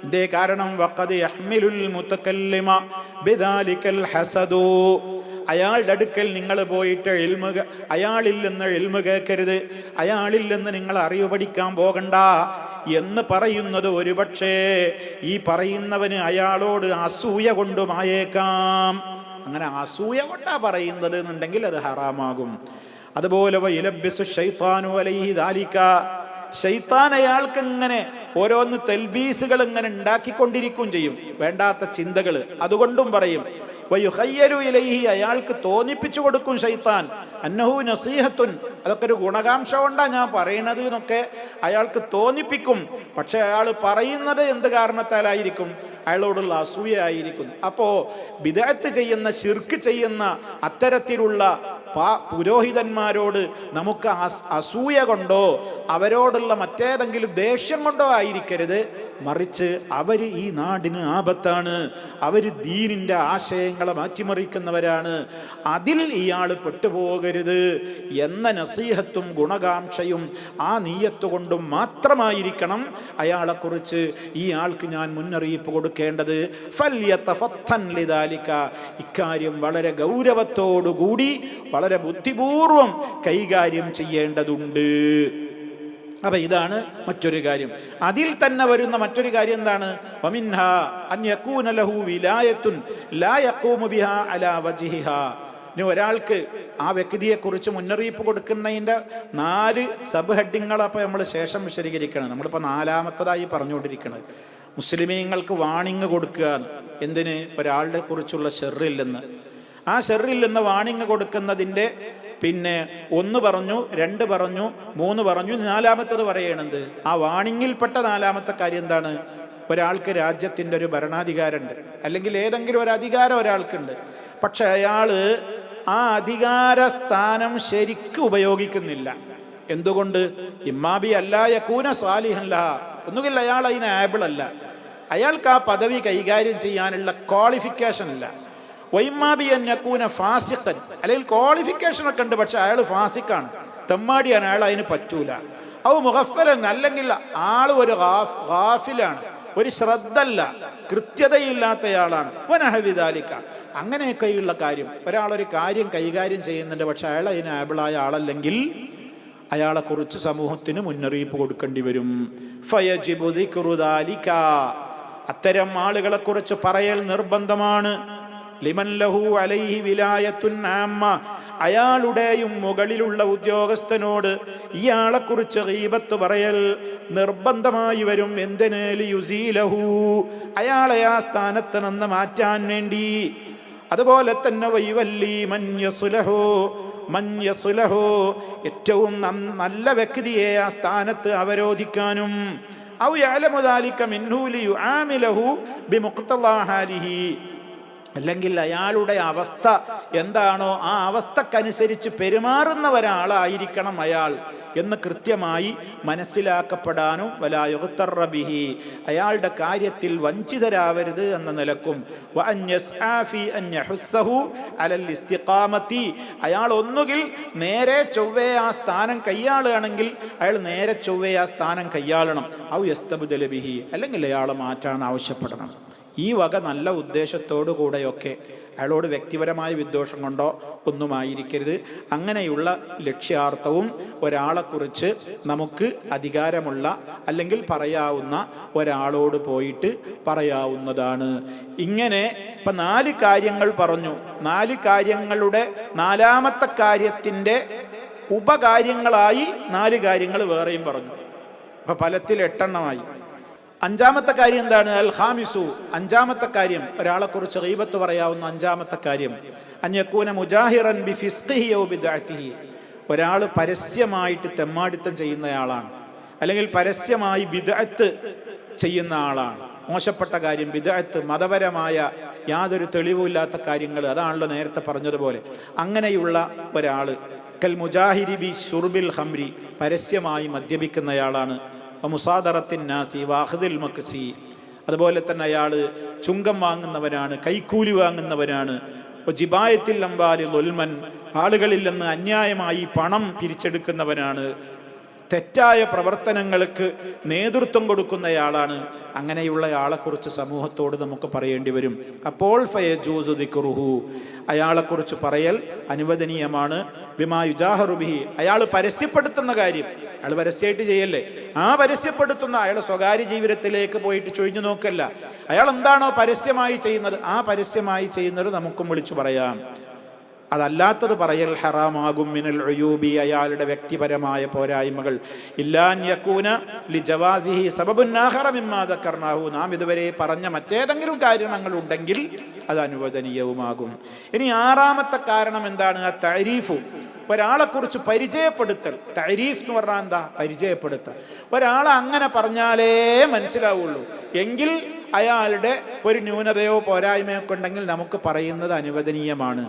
ഇതേ കാരണം വഖദ് യഹ്മിലുൽ മുതകല്ലിമ ബിദാലികൽ ഹസദു. അയാളുടെ അടുക്കൽ നിങ്ങൾ പോയിട്ട് അയാളിൽ നിന്ന് ഇൽമ കേൾക്കരുത്, അയാളിൽ നിന്ന് നിങ്ങൾ അറിവ് പഠിക്കാൻ പോകണ്ട എന്ന് പറയുന്നത് ഒരുപക്ഷേ ഈ പറയുന്നവന് അയാളോട് അസൂയ കൊണ്ടുമായേക്കാം. അങ്ങനെ അസൂയ കൊണ്ടാ പറയുന്നത് എന്നുണ്ടെങ്കിൽ അത് ഹറാമാകും. അതുപോലെ ശൈത്താൻ അയാൾക്ക് ഇങ്ങനെ ഓരോന്ന് തെൽബീസുകൾ ഇങ്ങനെ ഉണ്ടാക്കിക്കൊണ്ടിരിക്കും ചെയ്യും, വേണ്ടാത്ത ചിന്തകൾ. അതുകൊണ്ടും പറയും അയാൾക്ക് തോന്നിപ്പിച്ചു കൊടുക്കും ശൈത്താൻ അന്നഹു നസീഹത്തുൻ, അതൊക്കെ ഒരു ഗുണകാംക്ഷ കൊണ്ടാ ഞാൻ പറയണത് എന്നൊക്കെ അയാൾക്ക് തോന്നിപ്പിക്കും. പക്ഷെ അയാൾ പറയുന്നത് എന്ത് കാരണത്താലായിരിക്കും? അയാളോടുള്ള അസൂയയായിരിക്കും. അപ്പോ ബിദ്അത്ത് ചെയ്യുന്ന, ശിർക്ക് ചെയ്യുന്ന അത്തരത്തിലുള്ള പുരോഹിതന്മാരോട് നമുക്ക് അസൂയ കൊണ്ടോ അവരോടുള്ള മറ്റേതെങ്കിലും ദേഷ്യം കൊണ്ടോ ആയിരിക്കരുത്, മറിച്ച് അവർ ഈ നാടിന് ആപത്താണ്, അവർ ദീനിന്റെ ആശയങ്ങളെ മാറ്റിമറിക്കുന്നവരാണ്, അതിൽ ഇയാൾ പെട്ടുപോകരുത് എന്ന നസീഹത്തും ഗുണകാംക്ഷയും ആ നീയത്ത് കൊണ്ടും മാത്രമായിരിക്കണം അയാളെക്കുറിച്ച് ഈ ആൾക്ക് ഞാൻ മുന്നറിയിപ്പ് കൊടുക്കേണ്ടത്. ഇക്കാര്യം വളരെ ഗൗരവത്തോടുകൂടി വളരെ ബുദ്ധിപൂർവം കൈകാര്യം ചെയ്യേണ്ടതുണ്ട്. അപ്പൊ ഇതാണ് മറ്റൊരു കാര്യം. അതിൽ തന്നെ വരുന്ന മറ്റൊരു കാര്യം എന്താണ്? വമിൻഹാ അൻ യകൂന ലഹു വിലായത്തുൻ ലാ യഖൂമു ബിഹാ അലാ വജ്ഹിഹാ. ഇനി ഒരാൾക്ക് ആ വ്യക്തിയെക്കുറിച്ച് മുന്നറിയിപ്പ് കൊടുക്കുന്നതിൻ്റെ 4 സബ് ഹെഡിങ്ങൾ അപ്പോൾ നമ്മൾ ശേഷം വിശദീകരിക്കണം. നമ്മളിപ്പോൾ 4ാമത്തതായി പറഞ്ഞുകൊണ്ടിരിക്കുന്നത് മുസ്ലിമീങ്ങൾക്ക് വാണിംഗ് കൊടുക്കുക. എന്തിന്? ഒരാളുടെ കുറിച്ചുള്ള ഷെറില്ലെന്ന്. ആ ഷെറില്ലെന്ന് വാണിംഗ് കൊടുക്കുന്നതിൻ്റെ പിന്നെ 1 പറഞ്ഞു, 2 പറഞ്ഞു, 3 പറഞ്ഞു, 4ാമത്തത് പറയണത്. ആ വാണിങ്ങിൽപ്പെട്ട 4ാമത്തെ കാര്യം എന്താണ്? ഒരാൾക്ക് രാജ്യത്തിൻ്റെ ഒരു ഭരണാധികാരമുണ്ട്, അല്ലെങ്കിൽ ഏതെങ്കിലും ഒരു അധികാരം ഒരാൾക്കുണ്ട്. പക്ഷെ അയാൾ ആ അധികാര സ്ഥാനം ശരിക്കും ഉപയോഗിക്കുന്നില്ല. എന്തുകൊണ്ട്? ഇമ്മാബി അല്ല യകൂന സാലിഹല്ല, ഒന്നുകിൽ അയാൾ അതിന് ആബിൾ അല്ല, അയാൾക്ക് ആ പദവി കൈകാര്യം ചെയ്യാനുള്ള ക്വാളിഫിക്കേഷൻ ഇല്ല. വൈമാബി അൻ യകൂന ഫാസിഖൻ, അല്ലെങ്കിൽ ക്വാളിഫിക്കേഷൻ ഒക്കെ ഉണ്ട്, പക്ഷെ അയാൾ ഫാസിക്കാണ്, തെമ്മാടിയാണ്, അയാൾ അതിന് പറ്റൂല. ഔ മുഗഫലൻ, അല്ലെങ്കിൽ ആൾ ഒരു ഗാഫിലാണ്, ഒരു ശ്രദ്ധല്ല, കൃത്യതയില്ലാത്തയാളാണ്. വനഹവിദാലിക, അങ്ങനെയൊക്കെയുള്ള കാര്യം. ഒരാളൊരു കാര്യം കൈകാര്യം ചെയ്യുന്നുണ്ട്, പക്ഷെ അയാൾ അതിന് ആബിളായ ആളല്ലെങ്കിൽ അയാളെക്കുറിച്ച് സമൂഹത്തിന് മുന്നറിയിപ്പ് കൊടുക്കേണ്ടി വരും. ഫയജിബു ദിക്റു ദാലിക, അത്തരം ആളുകളെ കുറിച്ച് പറയൽ നിർബന്ധമാണ്. ലിമൻ ലഹു അലൈഹി വിലായത്തുൻ ആമ്മ, അയാളുടെയും മുകളിലുള്ള ഉദ്യോഗസ്ഥനോട് ഇയാളെക്കുറിച്ച് ഗീബത്ത് പറയൽ നിർബന്ധമായി വരും. എന്തിന്? ലിയുസീലഹു, അയാളെ ആ സ്ഥാനത്ത് നിന്ന് മാറ്റാൻ വേണ്ടി. അതുപോലെ തന്നെ വൈവല്ലി മൻ യസ്ലഹു, ഏറ്റവും നല്ല വ്യക്തിയെ ആ സ്ഥാനത്ത് അവരോധിക്കാനും. ഔ യഅലമു ദാലിക മിൻഹു ലിയുആമിലഹു ബിമുഖ്തളാ ഹാലിഹി, അല്ലെങ്കിൽ അയാളുടെ അവസ്ഥ എന്താണോ ആ അവസ്ഥക്കനുസരിച്ച് പെരുമാറുന്ന ഒരാളായിരിക്കണം അയാൾ എന്ന് കൃത്യമായി മനസ്സിലാക്കപ്പെടാനും. വലാ യുഗ്തറ ബിഹി, അയാളുടെ കാര്യത്തിൽ വഞ്ചിതരാവരുത് എന്ന നിലക്കും. വഅൻ യസ്ആ ഫീ അൻ യഹുസ്സഹു അലൽ ഇസ്തിഖാമത്തി, അയാൾ ഒന്നുകിൽ നേരെ ചൊവ്വേ ആ സ്ഥാനം കയ്യാളുകയാണെങ്കിൽ അയാൾ നേരെ ചൊവ്വേ ആ സ്ഥാനം കയ്യാളണം. ഔ യസ്തബ്ദല ബിഹി, അല്ലെങ്കിൽ അയാളെ മാറ്റാൻ ആവശ്യപ്പെടണം. ഈ വക നല്ല ഉദ്ദേശത്തോടു കൂടെയൊക്കെ, അയാളോട് വ്യക്തിപരമായ വിദ്വേഷം കൊണ്ടോ ഒന്നുമായിരിക്കരുത്. അങ്ങനെയുള്ള ലക്ഷ്യാർത്ഥവും ഒരാളെക്കുറിച്ച് നമുക്ക് അധികാരമുള്ള അല്ലെങ്കിൽ പറയാവുന്ന ഒരാളോട് പോയിട്ട് പറയാവുന്നതാണ്. ഇങ്ങനെ ഇപ്പം 4 കാര്യങ്ങൾ പറഞ്ഞു. 4 കാര്യങ്ങളുടെ 4ാമത്തെ കാര്യത്തിൻ്റെ ഉപകാര്യങ്ങളായി 4 കാര്യങ്ങൾ വേറെയും പറഞ്ഞു. അപ്പം ഫലത്തിൽ 8 എണ്ണമായി. 5ാമത്തെ കാര്യം എന്താണ്? അൽ ഖാമിസു, 5ാമത്തെ കാര്യം, ഒരാളെക്കുറിച്ച് ഗീബത്ത് പറയാവുന്ന 5ാമത്തെ കാര്യം, അൻ യകൂന മുജാഹിറൻ ബിഫിസ്ഖിഹി ഔ ബിദ്അത്തിഹി, ഒരാൾ പരസ്യമായിട്ട് തെമ്മാടിത്തം ചെയ്യുന്നയാളാണ്, അല്ലെങ്കിൽ പരസ്യമായി ബിദ്അത്ത് ചെയ്യുന്ന ആളാണ്. മോശപ്പെട്ട കാര്യം, ബിദ്അത്ത്, മതപരമായ യാതൊരു തെളിവുമില്ലാത്ത കാര്യങ്ങൾ, അതാണല്ലോ നേരത്തെ പറഞ്ഞതുപോലെ. അങ്ങനെയുള്ള ഒരാൾ കൽ മുജാഹിരി ബി ശുർബിൽ ഖംരി, പരസ്യമായി മദ്യപിക്കുന്നയാളാണ്. മുസാദറത്തിൻ നാസി വാഖിദിൽ മക്സി, അതുപോലെ തന്നെ അയാൾ ചുങ്കം വാങ്ങുന്നവനാണ്, കൈക്കൂലി വാങ്ങുന്നവനാണ്. ജിബായത്തിൽ അംവാലി ളുൽമൻ, ആളുകളിൽ നിന്ന് അന്യായമായി പണം പിരിച്ചെടുക്കുന്നവനാണ്. തെറ്റായ പ്രവർത്തനങ്ങൾക്ക് നേതൃത്വം കൊടുക്കുന്നയാളാണ്. അങ്ങനെയുള്ള ആളെക്കുറിച്ച് സമൂഹത്തോട് നമുക്ക് പറയേണ്ടി വരും. അപ്പോൾ ഫയജൂസു ദിക്റുഹു, അയാളെക്കുറിച്ച് പറയൽ അനുവദനീയമാണ്. ബിമാ യുജാഹറു ബിഹി, അയാൾ പരസ്യപ്പെടുത്തുന്ന കാര്യം അയാൾ പരസ്യമായിട്ട് ചെയ്യല്ലേ, ആ പരസ്യപ്പെടുത്തുന്ന അയാളെ സ്വകാര്യ ജീവിതത്തിലേക്ക് പോയിട്ട് ചൊഴിഞ്ഞു നോക്കല്ല. അയാൾ എന്താണോ പരസ്യമായി ചെയ്യുന്നത് ആ പരസ്യമായി ചെയ്യുന്നത് നമുക്കും വിളിച്ചു പറയാം. അതല്ലാത്തത് പറയൽ ഹറാമാകും. മിനൽ ഉയൂബി, അയാളുടെ വ്യക്തിപരമായ പോരായ്മകൾ. ഇല്ലാൻ യകൂന ലിജവാസിഹി സബബുൻ ആഖറ മിമ്മാ ദക്കർനാഹു, നാം ഇതുവരെ പറഞ്ഞ മറ്റേതെങ്കിലും കാരണങ്ങൾ ഉണ്ടെങ്കിൽ അത് അനുവദനീയവുമാകും. ഇനി 6ാമത്തെ കാരണം എന്താണ്? തഅരീഫു, ഒരാളെക്കുറിച്ച് പരിചയപ്പെടുത്തൽ. തഅരീഫ് എന്ന് പറഞ്ഞാൽ എന്താ? പരിചയപ്പെടുത്തൽ. ഒരാളെ അങ്ങനെ പറഞ്ഞാലേ മനസ്സിലാവുള്ളൂ. എങ്കിൽ അയാളുടെ ഒരു ന്യൂനതയോ പോരായ്മയോ ഒക്കെ ഉണ്ടെങ്കിൽ നമുക്ക് പറയുന്നത് അനുവദനീയമാണ്.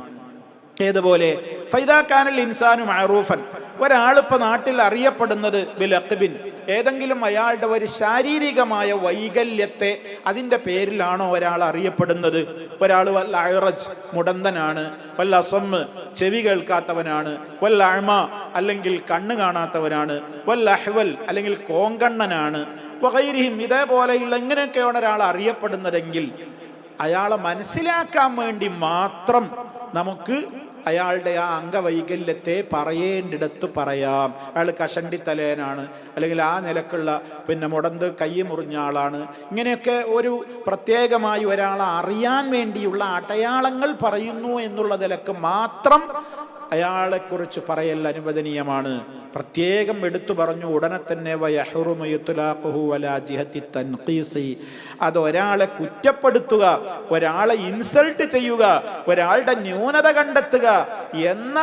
ഏതുപോലെ? ഫൈദാ കാനൽ ഇൻസാനു മഅറൂഫൻ, ഒരാളിപ്പോൾ നാട്ടിൽ അറിയപ്പെടുന്നത് ബിൽ അഖ്ബിൻ, ഏതെങ്കിലും അയാളുടെ ഒരു ശാരീരികമായ വൈകല്യത്തെ അതിൻ്റെ പേരിലാണോ ഒരാൾ അറിയപ്പെടുന്നത്? ഒരാൾ വല്ല അയറജ്, മുടന്തനാണ്, വല്ല അസമ്മ്, ചെവി കേൾക്കാത്തവനാണ്, വല്ല അഴ്മ, അല്ലെങ്കിൽ കണ്ണ് കാണാത്തവനാണ്, വല്ല അഹ്വൽ, അല്ലെങ്കിൽ കോങ്കണ്ണനാണ്, വഗൈരിഹിം, ഇതേപോലെയുള്ള ഇങ്ങനെയൊക്കെയാണ് ഒരാൾ അറിയപ്പെടുന്നതെങ്കിൽ അയാളെ മനസ്സിലാക്കാൻ വേണ്ടി മാത്രം നമുക്ക് അയാളുടെ ആ അംഗവൈകല്യത്തെ പറയേണ്ടിടത്ത് പറയാം. അയാൾ കഷണ്ടിത്തലേനാണ്, അല്ലെങ്കിൽ ആ നിലക്കുള്ള മുടന്ത് കൈ മുറിഞ്ഞ ആളാണ്. ഇങ്ങനെയൊക്കെ ഒരു പ്രത്യേകമായി ഒരാളെ അറിയാൻ വേണ്ടിയുള്ള അടയാളങ്ങൾ പറയുന്നു എന്നുള്ള നിലക്ക് മാത്രം അയാളെക്കുറിച്ച് പറയൽ അനുവദനീയമാണ്. പ്രത്യേകം എടുത്തു പറഞ്ഞു ഉടനെ തന്നെ വയഹ്റുമു ഇത്ലാഖുഹു വലാ ജിഹത്തി തൻഖീസി, അത് ഒരാളെ കുറ്റപ്പെടുത്തുക, ഒരാളെ ഇൻസൾട്ട് ചെയ്യുക, ഒരാളുടെ ന്യൂനത കണ്ടെത്തുക എന്ന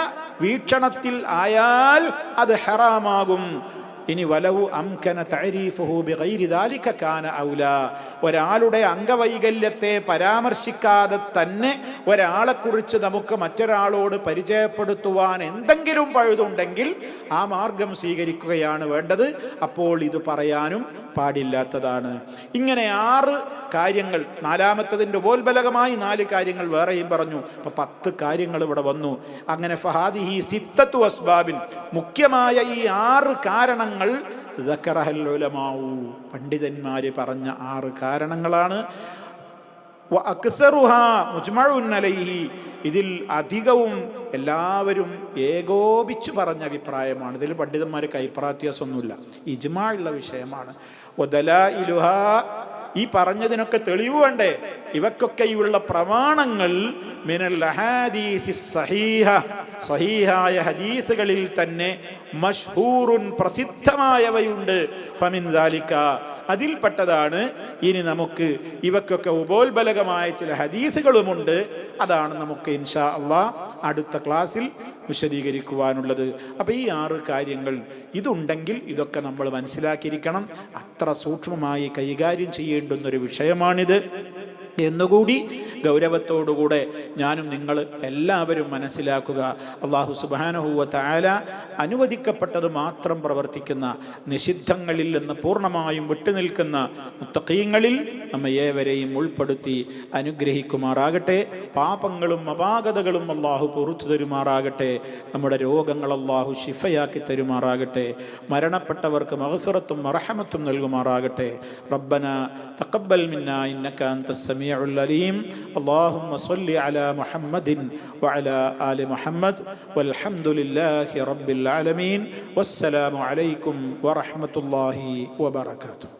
വീക്ഷണത്തിൽ ആയാൽ അത് ഹറാമാകും. ഇനി വലവു അംകന തഅരീഫുഹു ബിഗൈരി ദാലിക കാന ഔലാ, ഒരാളുടെ അംഗവൈകല്യത്തെ പരാമർശിക്കാതെ തന്നെ ഒരാളെക്കുറിച്ച് നമുക്ക് മറ്റൊരാളോട് പരിചയപ്പെടുത്തുവാൻ എന്തെങ്കിലും പഴുതുണ്ടെങ്കിൽ ആ മാർഗം സ്വീകരിക്കുകയാണ് വേണ്ടത്. അപ്പോൾ ഇത് പറയാനും പാടില്ലാത്തതാണ്. ഇങ്ങനെ 6 കാര്യങ്ങൾ, 4-ാമത്തതിൻ്റെ ഉപോത്ബലകമായി 4 കാര്യങ്ങൾ വേറെയും പറഞ്ഞു. അപ്പോൾ 10 കാര്യങ്ങൾ ഇവിടെ വന്നു. അങ്ങനെ ഫഹാദിഹി സിത്തത്തു അസ്ബാബിൻ, മുഖ്യമായ ഈ 6 കാരണങ്ങൾ ദക്കറഹൽ ഉലമാഉ, പണ്ഡിതന്മാർ പറഞ്ഞ 6 കാരണങ്ങളാണ്. വ അക്സറുഹാ മുജ്മഉൻ അലൈഹി, ഇതിൽ അധികവും എല്ലാവരും ഏകോപിച്ചു പറഞ്ഞ അഭിപ്രായമാണ്. ഇതിൽ പണ്ഡിതന്മാർക്ക് അഭിപ്രായവ്യത്യാസമൊന്നുമില്ല, ഇജ്മാ ഉള്ള വിഷയമാണ്. വദലായിലുഹാ, ഈ പറഞ്ഞതിനൊക്കെ തെളിവ് വേണ്ടേ? ഇവക്കൊക്കെയുള്ള പ്രമാണങ്ങൾ മിനൽ അഹാദീസി സഹീഹ, സഹീഹായ ഹദീസുകളിൽ തന്നെ മഷ്ഹൂറുൻ, പ്രസിദ്ധമായവയുണ്ട്. ഫമിൻ ദാലിക, അതിൽപ്പെട്ടതാണ് ഇനി നമുക്ക് ഇവക്കൊക്കെ ഉപോത്ബലകമായ ചില ഹദീസുകളുമുണ്ട്. അതാണ് നമുക്ക് ഇൻഷാ അള്ളാഹ് അടുത്ത ക്ലാസ്സിൽ വിശദീകരിക്കുവാനുള്ളത്. അപ്പോൾ ഈ 6 കാര്യങ്ങൾ ഇതുണ്ടെങ്കിൽ ഇതൊക്കെ നമ്മൾ മനസ്സിലാക്കിയിരിക്കണം. അത്ര സൂക്ഷ്മമായി കൈകാര്യം ചെയ്യേണ്ടുന്നൊരു വിഷയമാണിത് എന്നുകൂടി ഗൗരവത്തോടുകൂടെ ഞാനും നിങ്ങൾ എല്ലാവരും മനസ്സിലാക്കുക. അല്ലാഹു സുബ്ഹാനഹു വ തആല അനുവദിക്കപ്പെട്ടത് മാത്രം പ്രവർത്തിക്കുന്ന, നിഷിദ്ധങ്ങളിൽ നിന്ന് പൂർണ്ണമായും വിട്ടുനിൽക്കുന്ന മുത്തഖീങ്ങളിൽ നമ്മെ ഏവരെയും ഉൾപ്പെടുത്തി അനുഗ്രഹിക്കുമാറാകട്ടെ. പാപങ്ങളും അപാകതകളും അല്ലാഹു പുറത്തു തരുമാറാകട്ടെ. നമ്മുടെ രോഗങ്ങൾ അല്ലാഹു ശിഫയാക്കി തരുമാറാകട്ടെ. മരണപ്പെട്ടവർക്ക് മഗ്ഫിറത്തും റഹ്മത്തും നൽകുമാറാകട്ടെ. റബ്ബന തഖബ്ബൽ മിന്നാ ഇന്നക അൻതസ് സമീഉൽ അലീം. اللهم صل على محمد وعلى آل محمد والحمد لله رب العالمين والسلام عليكم ورحمة الله وبركاته.